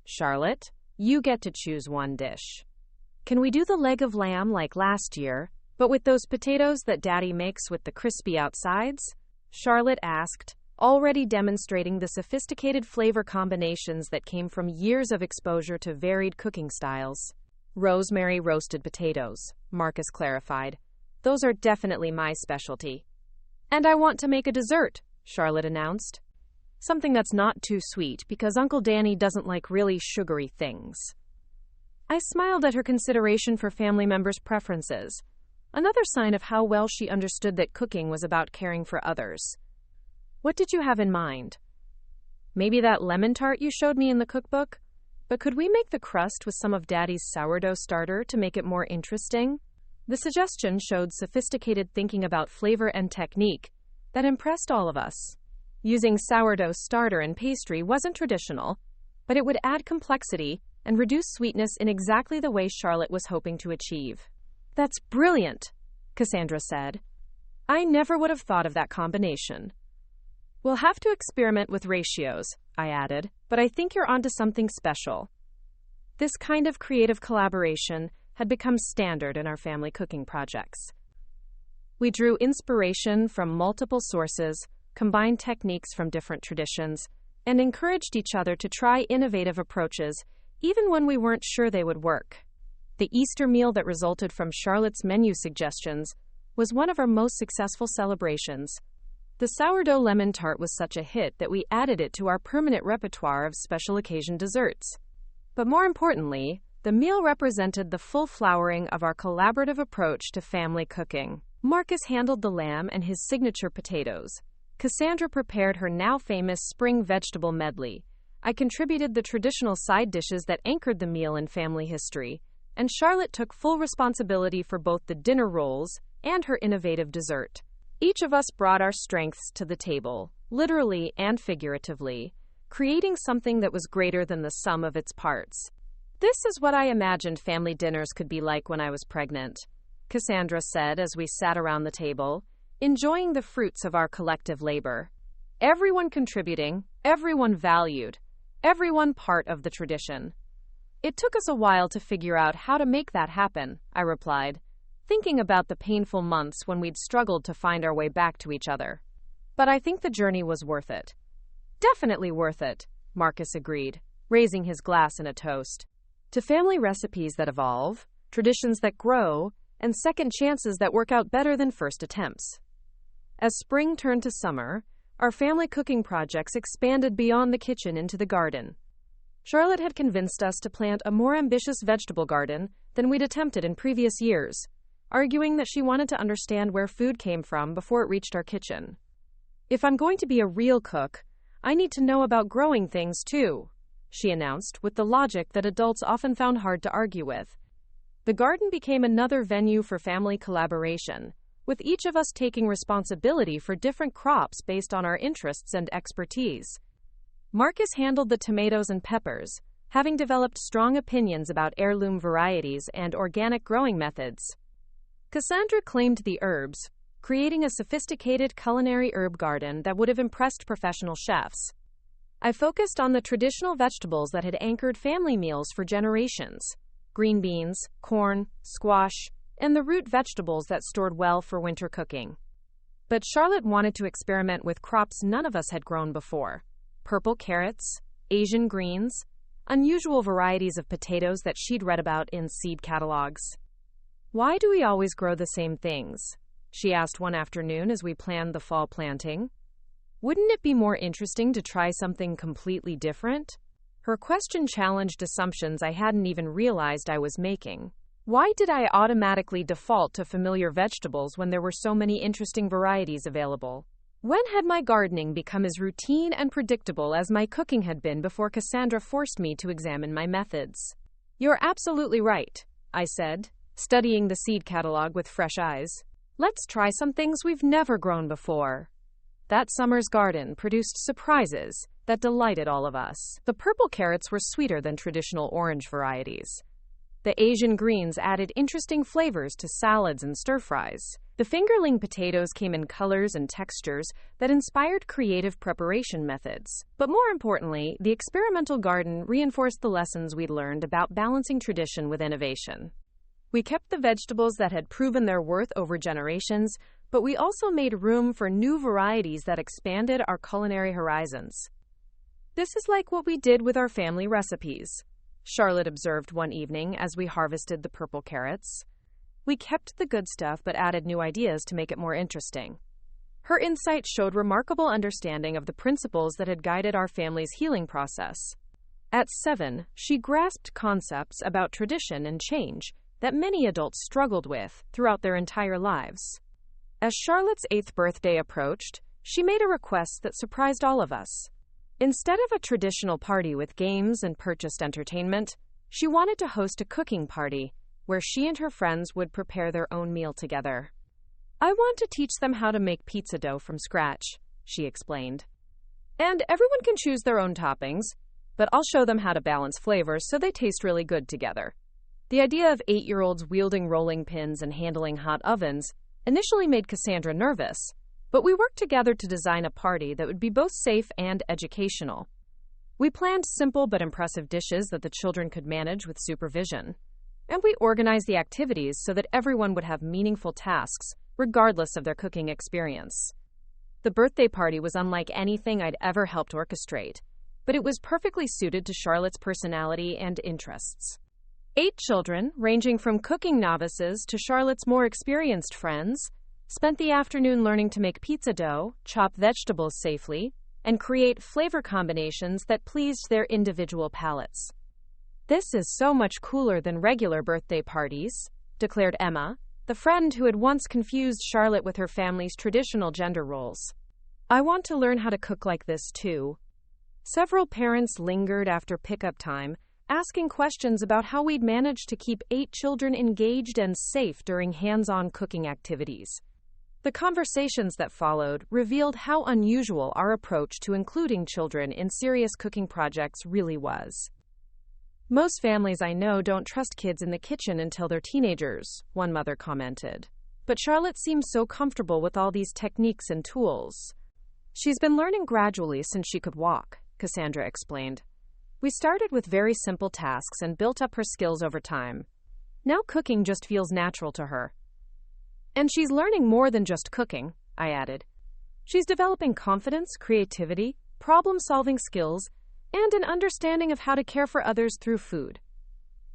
"Charlotte, you get to choose one dish. Can we do the leg of lamb like last year, but with those potatoes that Daddy makes with the crispy outsides?" Charlotte asked, already demonstrating the sophisticated flavor combinations that came from years of exposure to varied cooking styles. "Rosemary roasted potatoes," Marcus clarified. "Those are definitely my specialty." "And I want to make a dessert," Charlotte announced. "Something that's not too sweet because Uncle Danny doesn't like really sugary things." I smiled at her consideration for family members' preferences, another sign of how well she understood that cooking was about caring for others. "What did you have in mind?" "Maybe that lemon tart you showed me in the cookbook? But could we make the crust with some of Daddy's sourdough starter to make it more interesting?" The suggestion showed sophisticated thinking about flavor and technique that impressed all of us. Using sourdough starter in pastry wasn't traditional, but it would add complexity and reduce sweetness in exactly the way Charlotte was hoping to achieve. "That's brilliant," Cassandra said. "I never would have thought of that combination." "We'll have to experiment with ratios," I added, "but I think you're onto something special." This kind of creative collaboration had become standard in our family cooking projects. We drew inspiration from multiple sources, combined techniques from different traditions, and encouraged each other to try innovative approaches, even when we weren't sure they would work. The Easter meal that resulted from Charlotte's menu suggestions was one of our most successful celebrations. The sourdough lemon tart was such a hit that we added it to our permanent repertoire of special occasion desserts. But more importantly, the meal represented the full flowering of our collaborative approach to family cooking. Marcus handled the lamb and his signature potatoes. Cassandra prepared her now famous spring vegetable medley. I contributed the traditional side dishes that anchored the meal in family history, and Charlotte took full responsibility for both the dinner rolls and her innovative dessert. Each of us brought our strengths to the table, literally and figuratively, creating something that was greater than the sum of its parts. This is what I imagined family dinners could be like when I was pregnant, Cassandra said as we sat around the table, enjoying the fruits of our collective labor. Everyone contributing, everyone valued, everyone part of the tradition. It took us a while to figure out how to make that happen, I replied, thinking about the painful months when we'd struggled to find our way back to each other. But I think the journey was worth it. Definitely worth it, Marcus agreed, raising his glass in a toast. To family recipes that evolve, traditions that grow, and second chances that work out better than first attempts. As spring turned to summer, our family cooking projects expanded beyond the kitchen into the garden. Charlotte had convinced us to plant a more ambitious vegetable garden than we'd attempted in previous years, arguing that she wanted to understand where food came from before it reached our kitchen. If I'm going to be a real cook, I need to know about growing things too, she announced with the logic that adults often found hard to argue with. The garden became another venue for family collaboration, with each of us taking responsibility for different crops based on our interests and expertise. Marcus handled the tomatoes and peppers, having developed strong opinions about heirloom varieties and organic growing methods. Cassandra claimed the herbs, creating a sophisticated culinary herb garden that would have impressed professional chefs. I focused on the traditional vegetables that had anchored family meals for generations: green beans, corn, squash, and the root vegetables that stored well for winter cooking. But Charlotte wanted to experiment with crops none of us had grown before: purple carrots, Asian greens, unusual varieties of potatoes that she'd read about in seed catalogs. "Why do we always grow the same things?" she asked one afternoon as we planned the fall planting. "Wouldn't it be more interesting to try something completely different?" Her question challenged assumptions I hadn't even realized I was making. Why did I automatically default to familiar vegetables when there were so many interesting varieties available? When had my gardening become as routine and predictable as my cooking had been before Cassandra forced me to examine my methods? "You're absolutely right," I said, studying the seed catalog with fresh eyes. "Let's try some things we've never grown before." That summer's garden produced surprises that delighted all of us. The purple carrots were sweeter than traditional orange varieties. The Asian greens added interesting flavors to salads and stir-fries. The fingerling potatoes came in colors and textures that inspired creative preparation methods. But more importantly, the experimental garden reinforced the lessons we'd learned about balancing tradition with innovation. We kept the vegetables that had proven their worth over generations, but we also made room for new varieties that expanded our culinary horizons. "This is like what we did with our family recipes," Charlotte observed one evening as we harvested the purple carrots. "We kept the good stuff but added new ideas to make it more interesting." Her insight showed remarkable understanding of the principles that had guided our family's healing process. At 7, she grasped concepts about tradition and change that many adults struggled with throughout their entire lives. As Charlotte's 8th birthday approached, she made a request that surprised all of us. Instead of a traditional party with games and purchased entertainment, she wanted to host a cooking party where she and her friends would prepare their own meal together. "I want to teach them how to make pizza dough from scratch," she explained. "And everyone can choose their own toppings, but I'll show them how to balance flavors so they taste really good together." The idea of 8-year-olds wielding rolling pins and handling hot ovens initially made Cassandra nervous, but we worked together to design a party that would be both safe and educational. We planned simple but impressive dishes that the children could manage with supervision, and we organized the activities so that everyone would have meaningful tasks, regardless of their cooking experience. The birthday party was unlike anything I'd ever helped orchestrate, but it was perfectly suited to Charlotte's personality and interests. 8 children, ranging from cooking novices to Charlotte's more experienced friends, spent the afternoon learning to make pizza dough, chop vegetables safely, and create flavor combinations that pleased their individual palates. "This is so much cooler than regular birthday parties," declared Emma, the friend who had once confused Charlotte with her family's traditional gender roles. "I want to learn how to cook like this too." Several parents lingered after pickup time, asking questions about how we'd managed to keep 8 children engaged and safe during hands-on cooking activities. The conversations that followed revealed how unusual our approach to including children in serious cooking projects really was. Most families I know don't trust kids in the kitchen until they're teenagers, one mother commented. But Charlotte seems so comfortable with all these techniques and tools. She's been learning gradually since she could walk, Cassandra explained. We started with very simple tasks and built up her skills over time. Now cooking just feels natural to her. And she's learning more than just cooking, I added. She's developing confidence, creativity, problem-solving skills, and an understanding of how to care for others through food.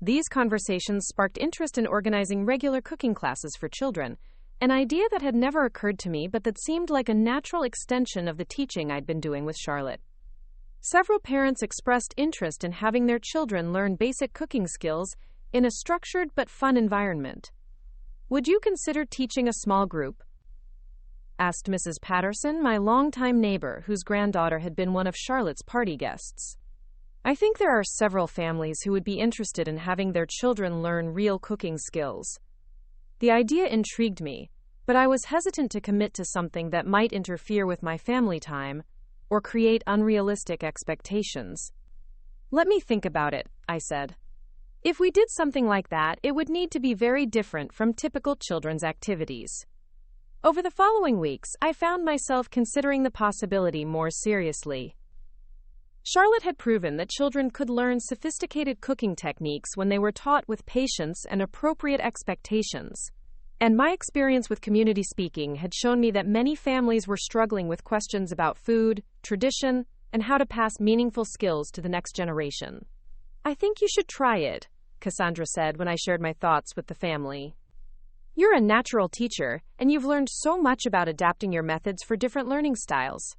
These conversations sparked interest in organizing regular cooking classes for children, an idea that had never occurred to me but that seemed like a natural extension of the teaching I'd been doing with Charlotte. Several parents expressed interest in having their children learn basic cooking skills in a structured but fun environment. Would you consider teaching a small group? Asked Mrs. Patterson, my longtime neighbor, whose granddaughter had been one of Charlotte's party guests. I think there are several families who would be interested in having their children learn real cooking skills. The idea intrigued me, but I was hesitant to commit to something that might interfere with my family time or create unrealistic expectations. Let me think about it, I said. If we did something like that, it would need to be very different from typical children's activities. Over the following weeks, I found myself considering the possibility more seriously. Charlotte had proven that children could learn sophisticated cooking techniques when they were taught with patience and appropriate expectations. And my experience with community speaking had shown me that many families were struggling with questions about food, tradition, and how to pass meaningful skills to the next generation. I think you should try it, Cassandra said when I shared my thoughts with the family. You're a natural teacher, and you've learned so much about adapting your methods for different learning styles.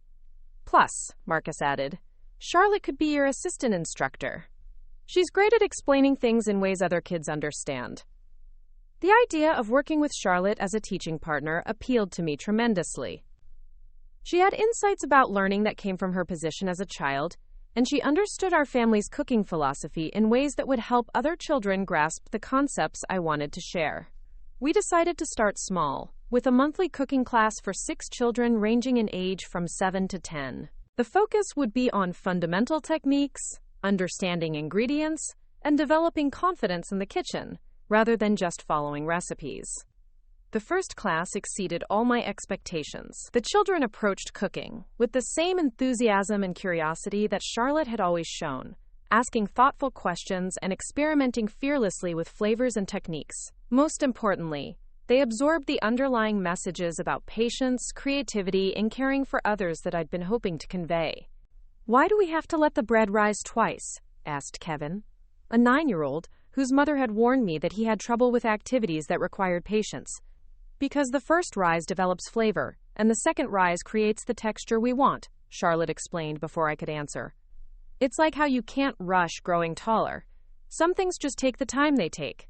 Plus, Marcus added, Charlotte could be your assistant instructor. She's great at explaining things in ways other kids understand. The idea of working with Charlotte as a teaching partner appealed to me tremendously. She had insights about learning that came from her position as a child, and she understood our family's cooking philosophy in ways that would help other children grasp the concepts I wanted to share. We decided to start small, with a monthly cooking class for 6 children ranging in age from 7 to 10. The focus would be on fundamental techniques, understanding ingredients, and developing confidence in the kitchen, rather than just following recipes. The first class exceeded all my expectations. The children approached cooking with the same enthusiasm and curiosity that Charlotte had always shown, asking thoughtful questions and experimenting fearlessly with flavors and techniques. Most importantly, they absorbed the underlying messages about patience, creativity, and caring for others that I'd been hoping to convey. Why do we have to let the bread rise twice? Asked Kevin, a 9-year-old whose mother had warned me that he had trouble with activities that required patience. Because the first rise develops flavor, and the second rise creates the texture we want, Charlotte explained before I could answer. It's like how you can't rush growing taller. Some things just take the time they take.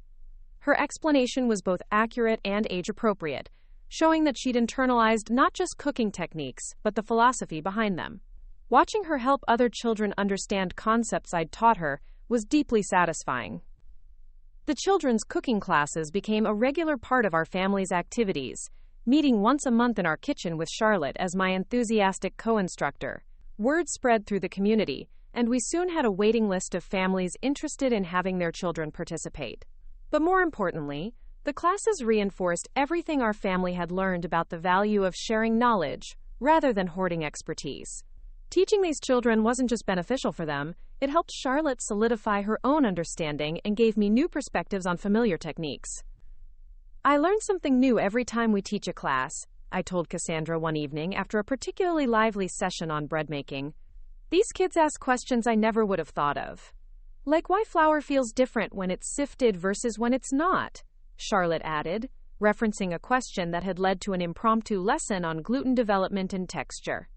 Her explanation was both accurate and age-appropriate, showing that she'd internalized not just cooking techniques, but the philosophy behind them. Watching her help other children understand concepts I'd taught her was deeply satisfying. The children's cooking classes became a regular part of our family's activities, meeting once a month in our kitchen with Charlotte as my enthusiastic co-instructor. Word spread through the community, and we soon had a waiting list of families interested in having their children participate. But more importantly, the classes reinforced everything our family had learned about the value of sharing knowledge, rather than hoarding expertise. Teaching these children wasn't just beneficial for them, it helped Charlotte solidify her own understanding and gave me new perspectives on familiar techniques. I learn something new every time we teach a class, I told Cassandra one evening after a particularly lively session on bread making. These kids ask questions I never would have thought of. Like why flour feels different when it's sifted versus when it's not, Charlotte added, referencing a question that had led to an impromptu lesson on gluten development and texture.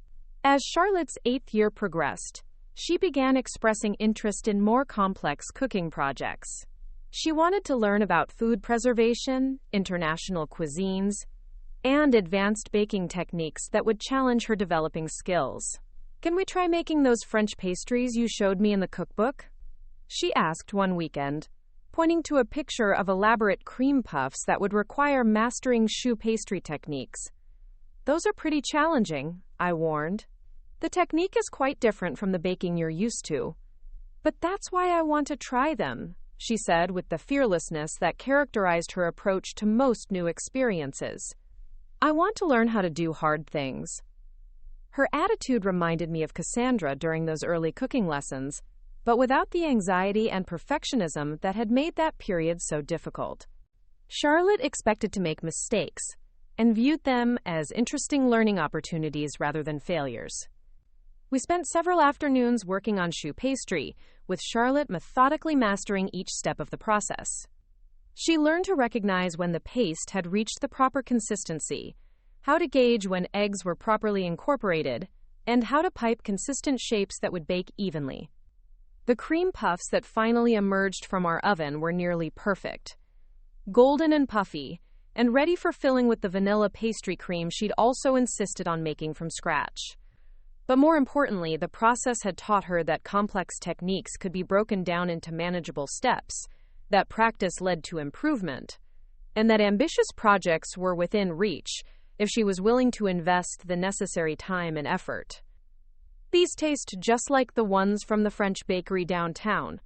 As Charlotte's 8th year progressed, she began expressing interest in more complex cooking projects. She wanted to learn about food preservation, international cuisines, and advanced baking techniques that would challenge her developing skills. Can we try making those French pastries you showed me in the cookbook? She asked one weekend, pointing to a picture of elaborate cream puffs that would require mastering choux pastry techniques. Those are pretty challenging, I warned. The technique is quite different from the baking you're used to. But that's why I want to try them, she said with the fearlessness that characterized her approach to most new experiences. I want to learn how to do hard things. Her attitude reminded me of Cassandra during those early cooking lessons, but without the anxiety and perfectionism that had made that period so difficult. Charlotte expected to make mistakes and viewed them as interesting learning opportunities rather than failures. We spent several afternoons working on choux pastry, with Charlotte methodically mastering each step of the process. She learned to recognize when the paste had reached the proper consistency, how to gauge when eggs were properly incorporated, and how to pipe consistent shapes that would bake evenly. The cream puffs that finally emerged from our oven were nearly perfect, golden and puffy, and ready for filling with the vanilla pastry cream she'd also insisted on making from scratch. But more importantly, the process had taught her that complex techniques could be broken down into manageable steps, that practice led to improvement, and that ambitious projects were within reach if she was willing to invest the necessary time and effort. These taste just like the ones from the French bakery downtown,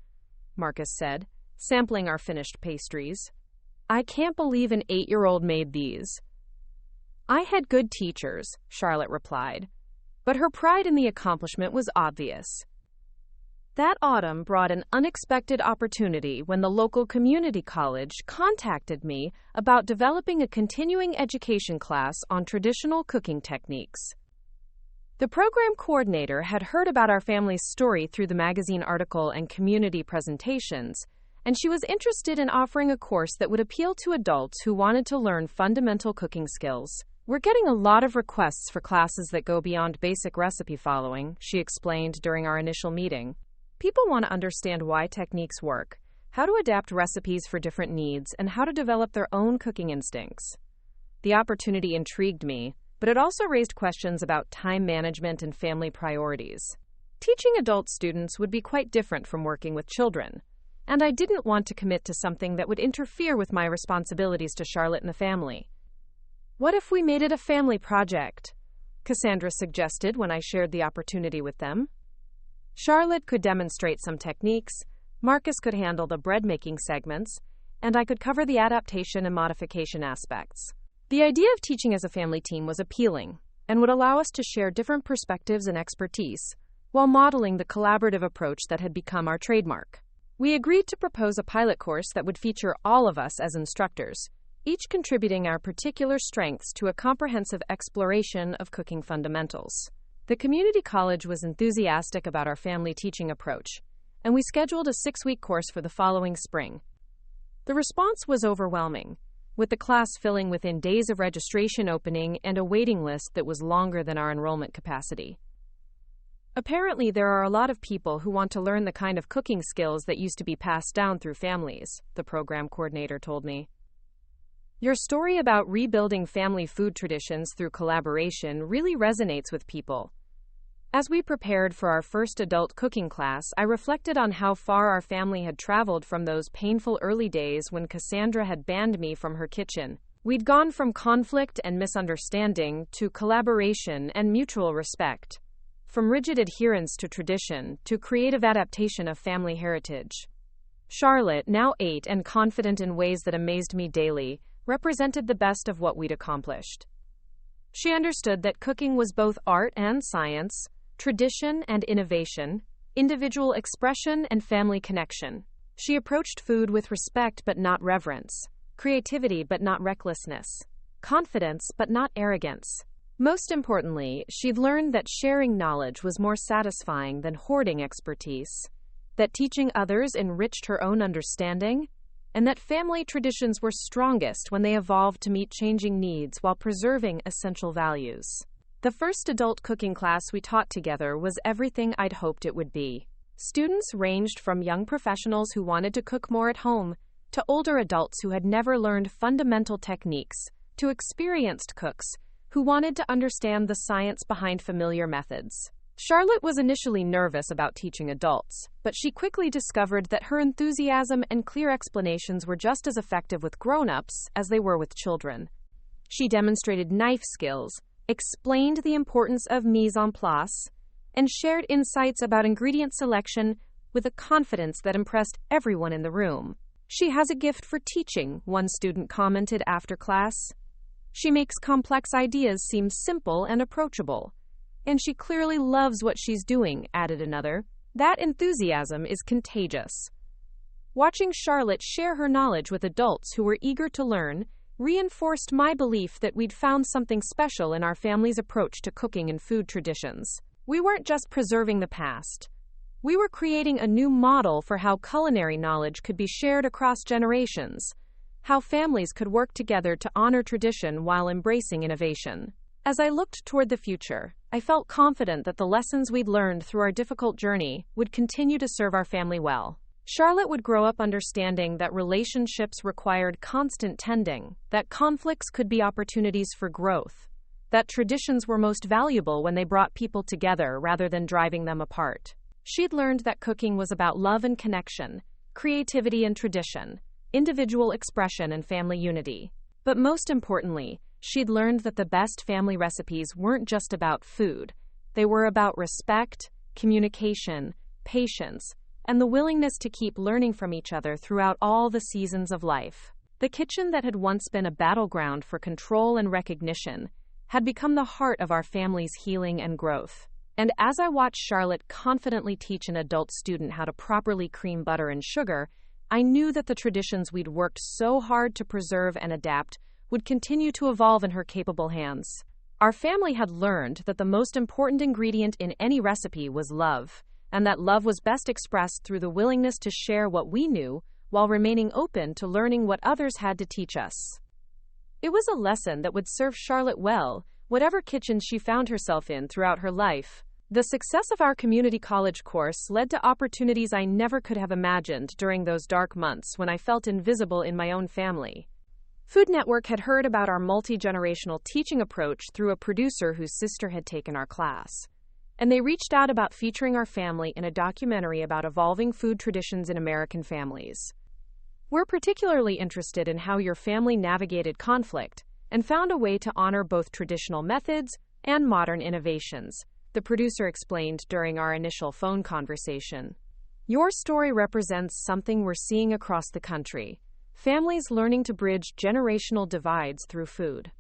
Marcus said, sampling our finished pastries. I can't believe an 8-year-old made these. I had good teachers, Charlotte replied, but her pride in the accomplishment was obvious. That autumn brought an unexpected opportunity when the local community college contacted me about developing a continuing education class on traditional cooking techniques. The program coordinator had heard about our family's story through the magazine article and community presentations, and she was interested in offering a course that would appeal to adults who wanted to learn fundamental cooking skills. We're getting a lot of requests for classes that go beyond basic recipe following, she explained during our initial meeting. People want to understand why techniques work, how to adapt recipes for different needs, and how to develop their own cooking instincts. The opportunity intrigued me, but it also raised questions about time management and family priorities. Teaching adult students would be quite different from working with children, and I didn't want to commit to something that would interfere with my responsibilities to Charlotte and the family. What if we made it a family project? Cassandra suggested when I shared the opportunity with them. Charlotte could demonstrate some techniques, Marcus could handle the bread-making segments, and I could cover the adaptation and modification aspects. The idea of teaching as a family team was appealing and would allow us to share different perspectives and expertise while modeling the collaborative approach that had become our trademark. We agreed to propose a pilot course that would feature all of us as instructors, each contributing our particular strengths to a comprehensive exploration of cooking fundamentals. The community college was enthusiastic about our family teaching approach, and we scheduled a 6-week course for the following spring. The response was overwhelming, with the class filling within days of registration opening and a waiting list that was longer than our enrollment capacity. Apparently, there are a lot of people who want to learn the kind of cooking skills that used to be passed down through families, the program coordinator told me. Your story about rebuilding family food traditions through collaboration really resonates with people. As we prepared for our first adult cooking class, I reflected on how far our family had traveled from those painful early days when Cassandra had banned me from her kitchen. We'd gone from conflict and misunderstanding to collaboration and mutual respect, from rigid adherence to tradition to creative adaptation of family heritage. Charlotte, now 8 and confident in ways that amazed me daily, represented the best of what we'd accomplished. She understood that cooking was both art and science, tradition and innovation, individual expression and family connection. She approached food with respect but not reverence, creativity but not recklessness, confidence but not arrogance. Most importantly, she'd learned that sharing knowledge was more satisfying than hoarding expertise, that teaching others enriched her own understanding, and that family traditions were strongest when they evolved to meet changing needs while preserving essential values. The first adult cooking class we taught together was everything I'd hoped it would be. Students ranged from young professionals who wanted to cook more at home to older adults who had never learned fundamental techniques, to experienced cooks who wanted to understand the science behind familiar methods. Charlotte was initially nervous about teaching adults, but she quickly discovered that her enthusiasm and clear explanations were just as effective with grown-ups as they were with children. She demonstrated knife skills, explained the importance of mise en place, and shared insights about ingredient selection with a confidence that impressed everyone in the room. "She has a gift for teaching," one student commented after class. "She makes complex ideas seem simple and approachable. And she clearly loves what she's doing," added another. "That enthusiasm is contagious." Watching Charlotte share her knowledge with adults who were eager to learn reinforced my belief that we'd found something special in our family's approach to cooking and food traditions. We weren't just preserving the past. We were creating a new model for how culinary knowledge could be shared across generations, how families could work together to honor tradition while embracing innovation. As I looked toward the future, I felt confident that the lessons we'd learned through our difficult journey would continue to serve our family well. Charlotte would grow up understanding that relationships required constant tending, that conflicts could be opportunities for growth, that traditions were most valuable when they brought people together rather than driving them apart. She'd learned that cooking was about love and connection, creativity and tradition, individual expression and family unity. But most importantly, she'd learned that the best family recipes weren't just about food. They were about respect, communication, patience, and the willingness to keep learning from each other throughout all the seasons of life. The kitchen that had once been a battleground for control and recognition had become the heart of our family's healing and growth. And as I watched Charlotte confidently teach an adult student how to properly cream butter and sugar, I knew that the traditions we'd worked so hard to preserve and adapt would continue to evolve in her capable hands. Our family had learned that the most important ingredient in any recipe was love, and that love was best expressed through the willingness to share what we knew while remaining open to learning what others had to teach us. It was a lesson that would serve Charlotte well, whatever kitchen she found herself in throughout her life. The success of our community college course led to opportunities I never could have imagined during those dark months when I felt invisible in my own family. Food Network had heard about our multi-generational teaching approach through a producer whose sister had taken our class, and they reached out about featuring our family in a documentary about evolving food traditions in American families. "We're particularly interested in how your family navigated conflict and found a way to honor both traditional methods and modern innovations," the producer explained during our initial phone conversation. "Your story represents something we're seeing across the country, families learning to bridge generational divides through food."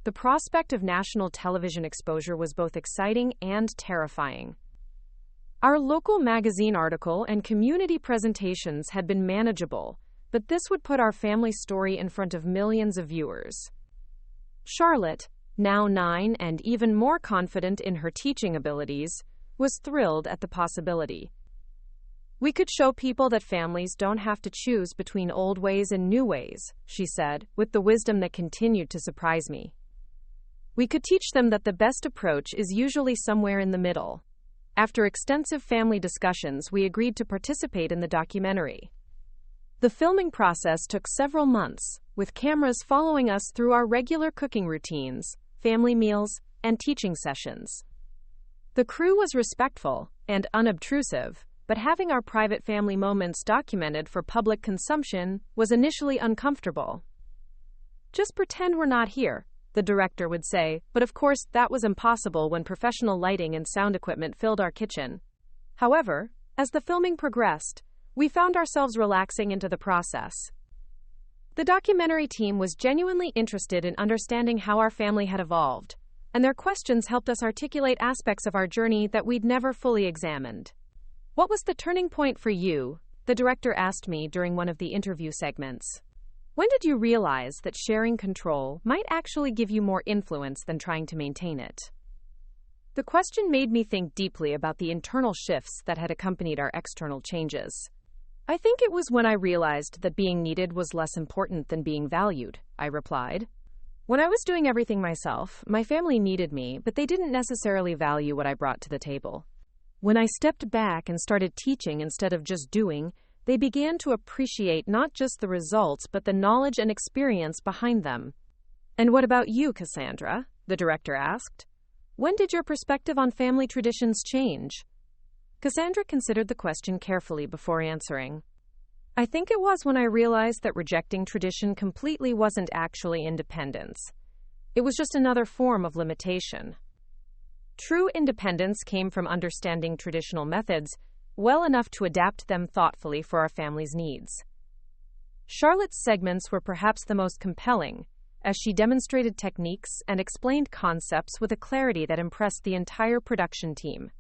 The prospect of national television exposure was both exciting and terrifying. Our local magazine article and community presentations had been manageable, but this would put our family story in front of millions of viewers. Charlotte, now 9 and even more confident in her teaching abilities, was thrilled at the possibility. "We could show people that families don't have to choose between old ways and new ways," she said, with the wisdom that continued to surprise me. "We could teach them that the best approach is usually somewhere in the middle." After extensive family discussions, we agreed to participate in the documentary. The filming process took several months, with cameras following us through our regular cooking routines, family meals, and teaching sessions. The crew was respectful and unobtrusive, but having our private family moments documented for public consumption was initially uncomfortable. "Just pretend we're not here," the director would say, but of course that was impossible when professional lighting and sound equipment filled our kitchen. However, as the filming progressed, we found ourselves relaxing into the process. The documentary team was genuinely interested in understanding how our family had evolved, and their questions helped us articulate aspects of our journey that we'd never fully examined. "What was the turning point for you?" the director asked me during one of the interview segments. "When did you realize that sharing control might actually give you more influence than trying to maintain it?" The question made me think deeply about the internal shifts that had accompanied our external changes. "I think it was when I realized that being needed was less important than being valued," I replied. "When I was doing everything myself, my family needed me, but they didn't necessarily value what I brought to the table. When I stepped back and started teaching instead of just doing, they began to appreciate not just the results but the knowledge and experience behind them." "And what about you, Cassandra?" the director asked. "When did your perspective on family traditions change?" Cassandra considered the question carefully before answering. "I think it was when I realized that rejecting tradition completely wasn't actually independence. It was just another form of limitation. True independence came from understanding traditional methods well enough to adapt them thoughtfully for our family's needs. Charlotte's segments were perhaps the most compelling, as she demonstrated techniques and explained concepts with a clarity that impressed the entire production team.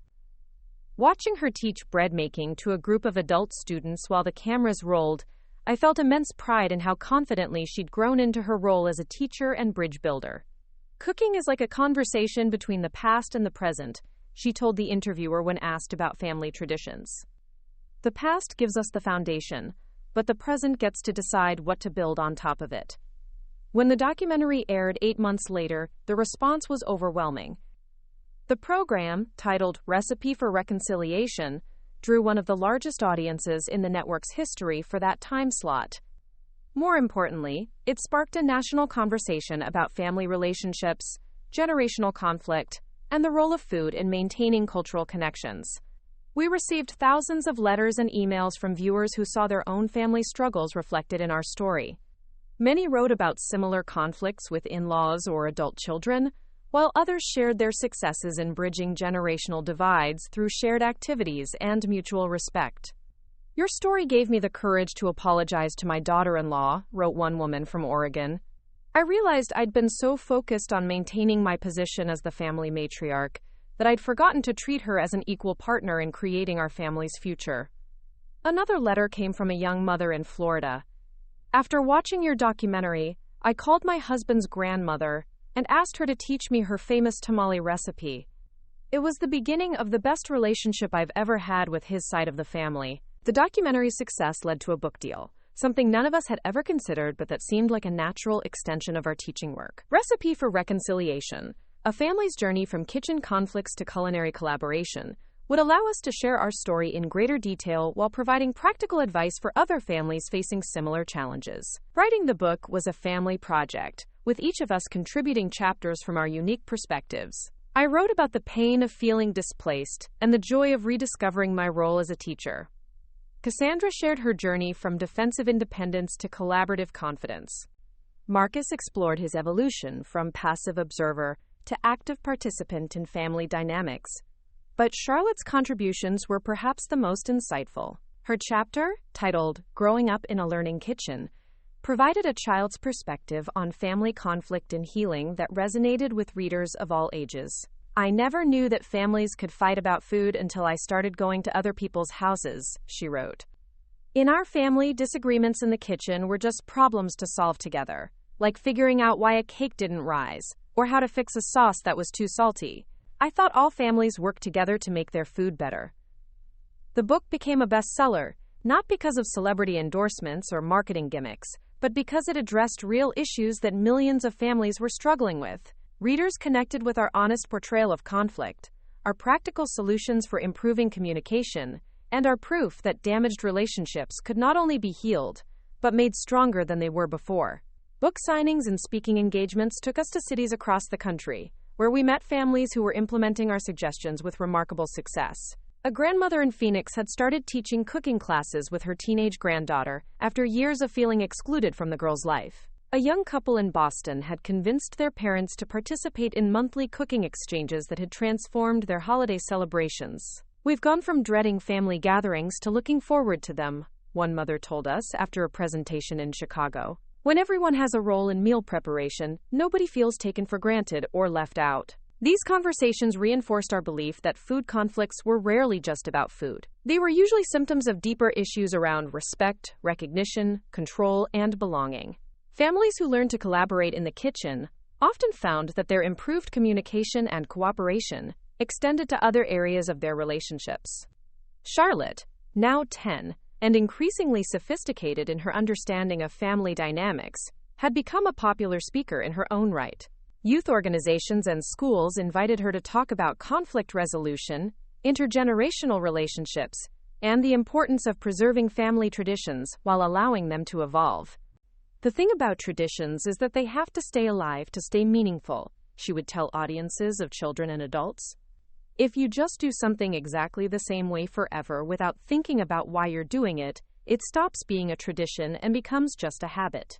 Watching her teach bread making to a group of adult students while the cameras rolled, I felt immense pride in how confidently she'd grown into her role as a teacher and bridge builder. Cooking is like a conversation between the past and the present, she told the interviewer when asked about family traditions. The past gives us the foundation, but the present gets to decide what to build on top of it. When the documentary aired 8 months later, the response was overwhelming. The program, titled Recipe for Reconciliation, drew one of the largest audiences in the network's history for that time slot. More importantly, it sparked a national conversation about family relationships, generational conflict, and the role of food in maintaining cultural connections. We received thousands of letters and emails from viewers who saw their own family struggles reflected in our story. Many wrote about similar conflicts with in-laws or adult children, while others shared their successes in bridging generational divides through shared activities and mutual respect. Your story gave me the courage to apologize to my daughter-in-law, wrote one woman from Oregon. I realized I'd been so focused on maintaining my position as the family matriarch that I'd forgotten to treat her as an equal partner in creating our family's future. Another letter came from a young mother in Florida. After watching your documentary, I called my husband's grandmother and asked her to teach me her famous tamale recipe. It was the beginning of the best relationship I've ever had with his side of the family. The documentary's success led to a book deal, something none of us had ever considered but that seemed like a natural extension of our teaching work. Recipe for Reconciliation, a family's journey from kitchen conflicts to culinary collaboration, would allow us to share our story in greater detail while providing practical advice for other families facing similar challenges. Writing the book was a family project, with each of us contributing chapters from our unique perspectives. I wrote about the pain of feeling displaced and the joy of rediscovering my role as a teacher. Cassandra shared her journey from defensive independence to collaborative confidence. Marcus explored his evolution from passive observer to active participant in family dynamics. But Charlotte's contributions were perhaps the most insightful. Her chapter, titled Growing Up in a Learning Kitchen, provided a child's perspective on family conflict and healing that resonated with readers of all ages. I never knew that families could fight about food until I started going to other people's houses, she wrote. In our family, disagreements in the kitchen were just problems to solve together, like figuring out why a cake didn't rise, or how to fix a sauce that was too salty. I thought all families worked together to make their food better. The book became a bestseller, not because of celebrity endorsements or marketing gimmicks, but because it addressed real issues that millions of families were struggling with. Readers connected with our honest portrayal of conflict, our practical solutions for improving communication, and our proof that damaged relationships could not only be healed, but made stronger than they were before. Book signings and speaking engagements took us to cities across the country, where we met families who were implementing our suggestions with remarkable success. A grandmother in Phoenix had started teaching cooking classes with her teenage granddaughter after years of feeling excluded from the girl's life. A young couple in Boston had convinced their parents to participate in monthly cooking exchanges that had transformed their holiday celebrations. We've gone from dreading family gatherings to looking forward to them, one mother told us after a presentation in Chicago. When everyone has a role in meal preparation, nobody feels taken for granted or left out. These conversations reinforced our belief that food conflicts were rarely just about food. They were usually symptoms of deeper issues around respect, recognition, control, and belonging. Families who learned to collaborate in the kitchen often found that their improved communication and cooperation extended to other areas of their relationships. Charlotte, now 10, and increasingly sophisticated in her understanding of family dynamics, had become a popular speaker in her own right. Youth organizations and schools invited her to talk about conflict resolution, intergenerational relationships, and the importance of preserving family traditions while allowing them to evolve. The thing about traditions is that they have to stay alive to stay meaningful, she would tell audiences of children and adults. If you just do something exactly the same way forever without thinking about why you're doing it, it stops being a tradition and becomes just a habit.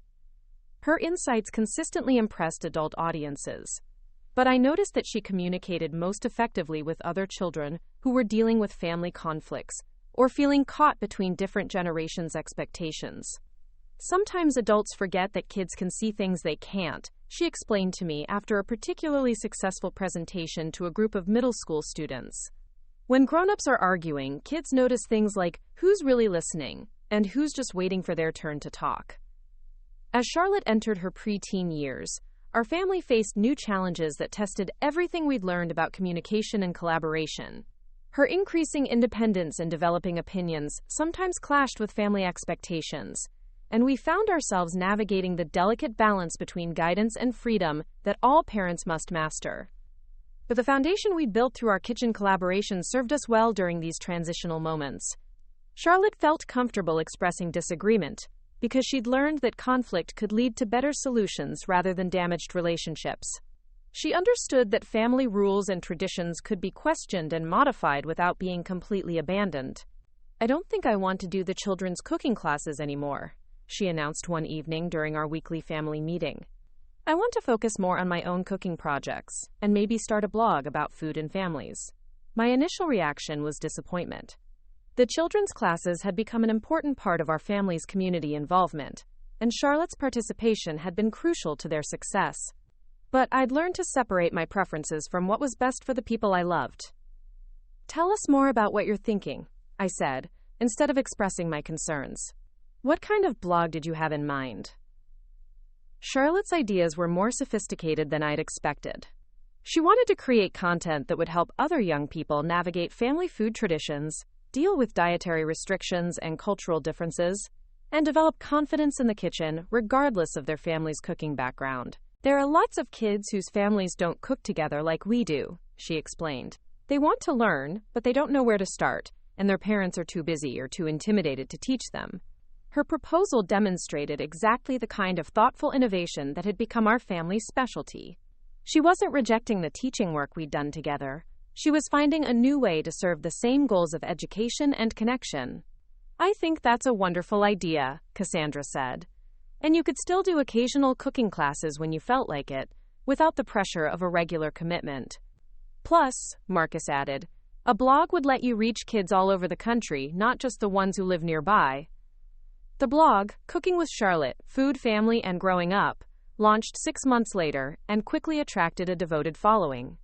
Her insights consistently impressed adult audiences. But I noticed that she communicated most effectively with other children who were dealing with family conflicts or feeling caught between different generations' expectations. Sometimes adults forget that kids can see things they can't, she explained to me after a particularly successful presentation to a group of middle school students. When grown-ups are arguing, kids notice things like who's really listening and who's just waiting for their turn to talk. As Charlotte entered her preteen years, our family faced new challenges that tested everything we'd learned about communication and collaboration. Her increasing independence and developing opinions sometimes clashed with family expectations, and we found ourselves navigating the delicate balance between guidance and freedom that all parents must master. But the foundation we'd built through our kitchen collaboration served us well during these transitional moments. Charlotte felt comfortable expressing disagreement because she'd learned that conflict could lead to better solutions rather than damaged relationships. She understood that family rules and traditions could be questioned and modified without being completely abandoned. "I don't think I want to do the children's cooking classes anymore," she announced one evening during our weekly family meeting. "I want to focus more on my own cooking projects and maybe start a blog about food and families." My initial reaction was disappointment. The children's classes had become an important part of our family's community involvement, and Charlotte's participation had been crucial to their success. But I'd learned to separate my preferences from what was best for the people I loved. "Tell us more about what you're thinking," I said, instead of expressing my concerns. "What kind of blog did you have in mind?" Charlotte's ideas were more sophisticated than I'd expected. She wanted to create content that would help other young people navigate family food traditions, deal with dietary restrictions and cultural differences, and develop confidence in the kitchen regardless of their family's cooking background. "There are lots of kids whose families don't cook together like we do," she explained. "They want to learn, but they don't know where to start, and their parents are too busy or too intimidated to teach them." Her proposal demonstrated exactly the kind of thoughtful innovation that had become our family's specialty. She wasn't rejecting the teaching work we'd done together. She was finding a new way to serve the same goals of education and connection. "I think that's a wonderful idea," Cassandra said. "And you could still do occasional cooking classes when you felt like it, without the pressure of a regular commitment." "Plus," Marcus added, "a blog would let you reach kids all over the country, not just the ones who live nearby." The blog, Cooking with Charlotte, Food, Family, and Growing Up, launched 6 months later and quickly attracted a devoted following.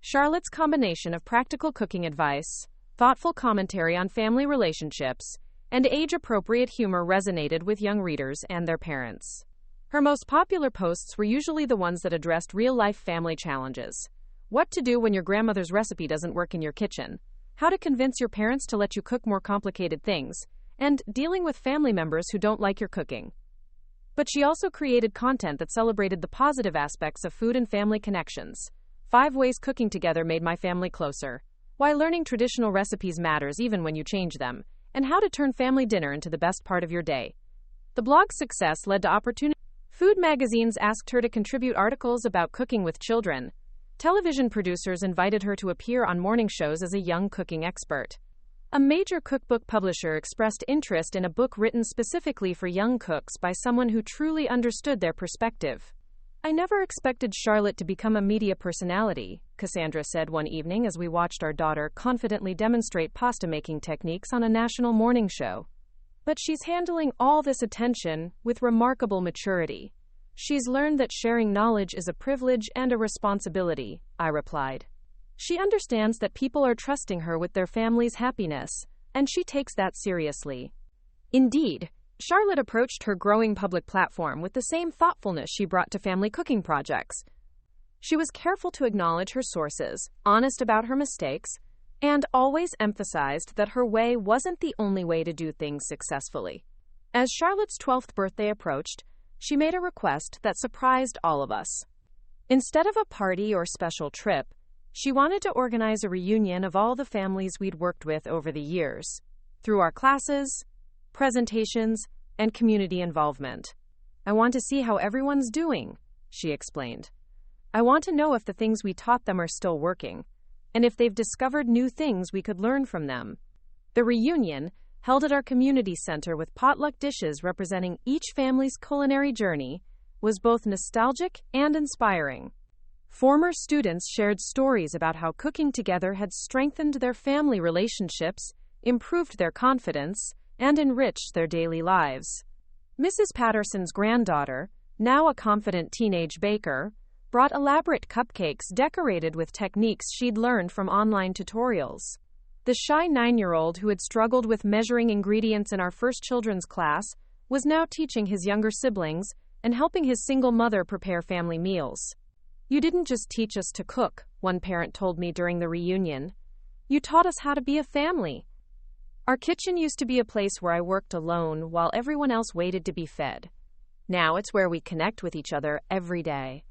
Charlotte's combination of practical cooking advice, thoughtful commentary on family relationships, and age-appropriate humor resonated with young readers and their parents. Her most popular posts were usually the ones that addressed real-life family challenges. What to do when your grandmother's recipe doesn't work in your kitchen, how to convince your parents to let you cook more complicated things, and dealing with family members who don't like your cooking. But she also created content that celebrated the positive aspects of food and family connections. 5 ways cooking together made my family closer, why learning traditional recipes matters even when you change them, and how to turn family dinner into the best part of your day. The blog's success led to opportunities. Food magazines asked her to contribute articles about cooking with children. Television producers invited her to appear on morning shows as a young cooking expert. A major cookbook publisher expressed interest in a book written specifically for young cooks by someone who truly understood their perspective. "I never expected Charlotte to become a media personality," Cassandra said one evening as we watched our daughter confidently demonstrate pasta-making techniques on a national morning show. "But she's handling all this attention with remarkable maturity. She's learned that sharing knowledge is a privilege and a responsibility," I replied. "She understands that people are trusting her with their family's happiness, and she takes that seriously." Indeed, Charlotte approached her growing public platform with the same thoughtfulness she brought to family cooking projects. She was careful to acknowledge her sources, honest about her mistakes, and always emphasized that her way wasn't the only way to do things successfully. As Charlotte's 12th birthday approached, she made a request that surprised all of us. Instead of a party or special trip, she wanted to organize a reunion of all the families we'd worked with over the years, through our classes, presentations, and community involvement. "I want to see how everyone's doing," she explained. "I want to know if the things we taught them are still working, and if they've discovered new things we could learn from them." The reunion, held at our community center with potluck dishes representing each family's culinary journey, was both nostalgic and inspiring. Former students shared stories about how cooking together had strengthened their family relationships, improved their confidence, and enriched their daily lives. Mrs. Patterson's granddaughter, now a confident teenage baker, brought elaborate cupcakes decorated with techniques she'd learned from online tutorials. The shy 9-year-old who had struggled with measuring ingredients in our first children's class was now teaching his younger siblings and helping his single mother prepare family meals. "You didn't just teach us to cook," one parent told me during the reunion. "You taught us how to be a family." Our kitchen used to be a place where I worked alone while everyone else waited to be fed. Now it's where we connect with each other every day.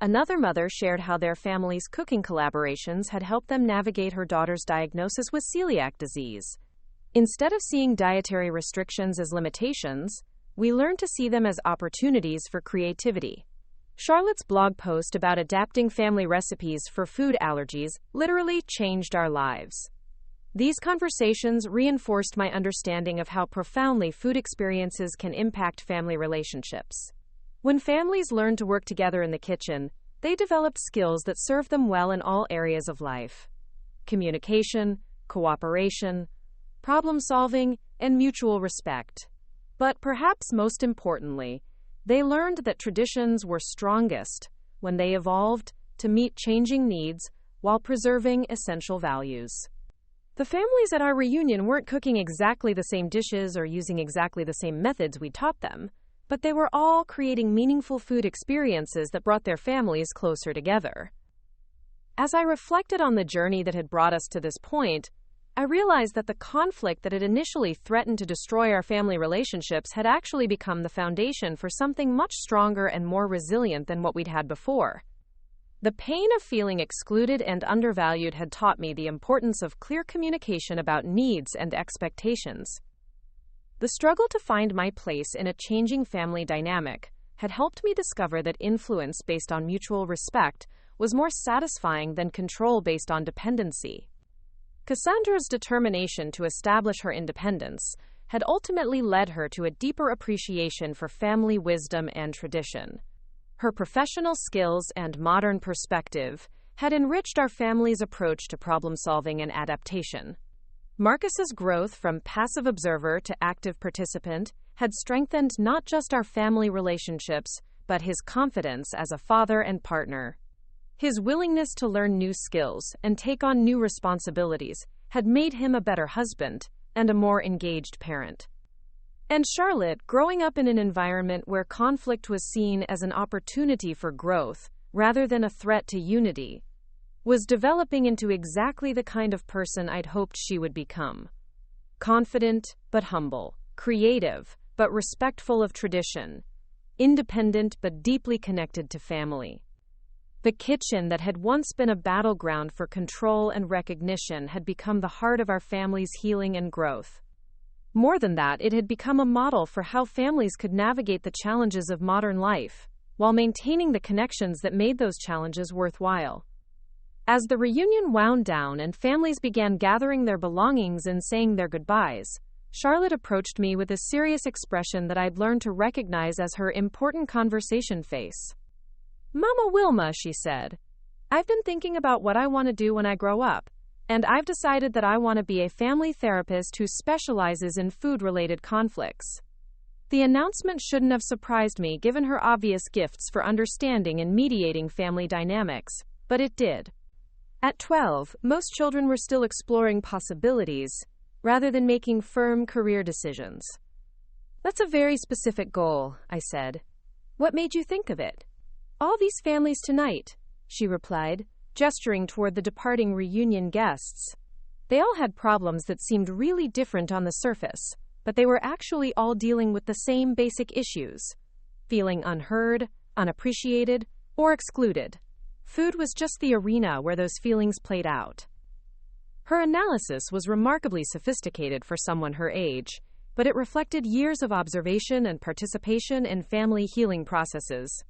Another mother shared how their family's cooking collaborations had helped them navigate her daughter's diagnosis with celiac disease. Instead of seeing dietary restrictions as limitations, we learned to see them as opportunities for creativity. Charlotte's blog post about adapting family recipes for food allergies literally changed our lives. These conversations reinforced my understanding of how profoundly food experiences can impact family relationships. When families learned to work together in the kitchen, they developed skills that serve them well in all areas of life: communication, cooperation, problem-solving, and mutual respect. But perhaps most importantly, they learned that traditions were strongest when they evolved to meet changing needs while preserving essential values. The families at our reunion weren't cooking exactly the same dishes or using exactly the same methods we taught them, but they were all creating meaningful food experiences that brought their families closer together. As I reflected on the journey that had brought us to this point, I realized that the conflict that had initially threatened to destroy our family relationships had actually become the foundation for something much stronger and more resilient than what we'd had before. The pain of feeling excluded and undervalued had taught me the importance of clear communication about needs and expectations. The struggle to find my place in a changing family dynamic had helped me discover that influence based on mutual respect was more satisfying than control based on dependency. Cassandra's determination to establish her independence had ultimately led her to a deeper appreciation for family wisdom and tradition. Her professional skills and modern perspective had enriched our family's approach to problem-solving and adaptation. Marcus's growth from passive observer to active participant had strengthened not just our family relationships, but his confidence as a father and partner. His willingness to learn new skills and take on new responsibilities had made him a better husband and a more engaged parent. And Charlotte, growing up in an environment where conflict was seen as an opportunity for growth rather than a threat to unity, was developing into exactly the kind of person I'd hoped she would become. Confident but humble, creative but respectful of tradition, independent but deeply connected to family. The kitchen that had once been a battleground for control and recognition had become the heart of our family's healing and growth. More than that, it had become a model for how families could navigate the challenges of modern life, while maintaining the connections that made those challenges worthwhile. As the reunion wound down and families began gathering their belongings and saying their goodbyes, Charlotte approached me with a serious expression that I'd learned to recognize as her important conversation face. "Mama Wilma," she said, "I've been thinking about what I want to do when I grow up, and I've decided that I want to be a family therapist who specializes in food-related conflicts." The announcement shouldn't have surprised me given her obvious gifts for understanding and mediating family dynamics, but it did. At 12, most children were still exploring possibilities, rather than making firm career decisions. "That's a very specific goal," I said. "What made you think of it?" "All these families tonight," she replied, gesturing toward the departing reunion guests. They all had problems that seemed really different on the surface, but they were actually all dealing with the same basic issues: feeling unheard, unappreciated, or excluded. Food was just the arena where those feelings played out. Her analysis was remarkably sophisticated for someone her age, but it reflected years of observation and participation in family healing processes.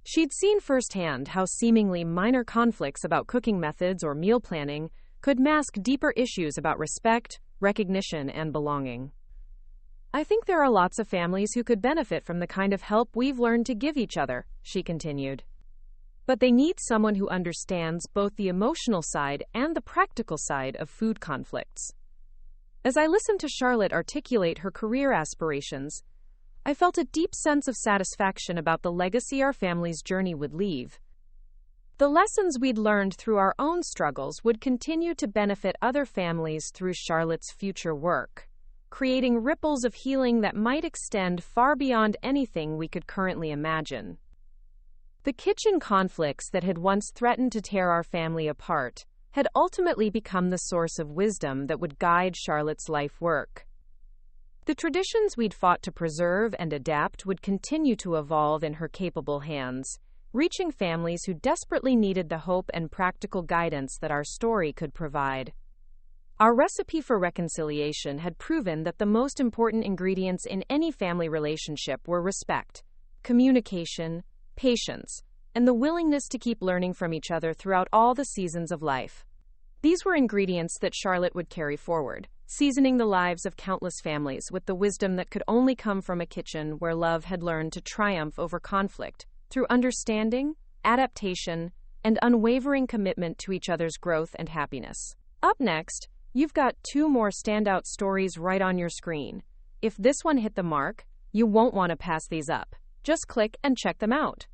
She'd seen firsthand how seemingly minor conflicts about cooking methods or meal planning could mask deeper issues about respect, recognition, and belonging. I think there are lots of families who could benefit from the kind of help we've learned to give each other, she continued. But they need someone who understands both the emotional side and the practical side of food conflicts. As I listened to Charlotte articulate her career aspirations, I felt a deep sense of satisfaction about the legacy our family's journey would leave. The lessons we'd learned through our own struggles would continue to benefit other families through Charlotte's future work, creating ripples of healing that might extend far beyond anything we could currently imagine. The kitchen conflicts that had once threatened to tear our family apart had ultimately become the source of wisdom that would guide Charlotte's life work. The traditions we'd fought to preserve and adapt would continue to evolve in her capable hands, reaching families who desperately needed the hope and practical guidance that our story could provide. Our recipe for reconciliation had proven that the most important ingredients in any family relationship were respect, communication, patience, and the willingness to keep learning from each other throughout all the seasons of life. These were ingredients that Charlotte would carry forward, seasoning the lives of countless families with the wisdom that could only come from a kitchen where love had learned to triumph over conflict through understanding, adaptation, and unwavering commitment to each other's growth and happiness. Up next, you've got 2 more standout stories right on your screen. If this one hit the mark, you won't want to pass these up. Just click and check them out.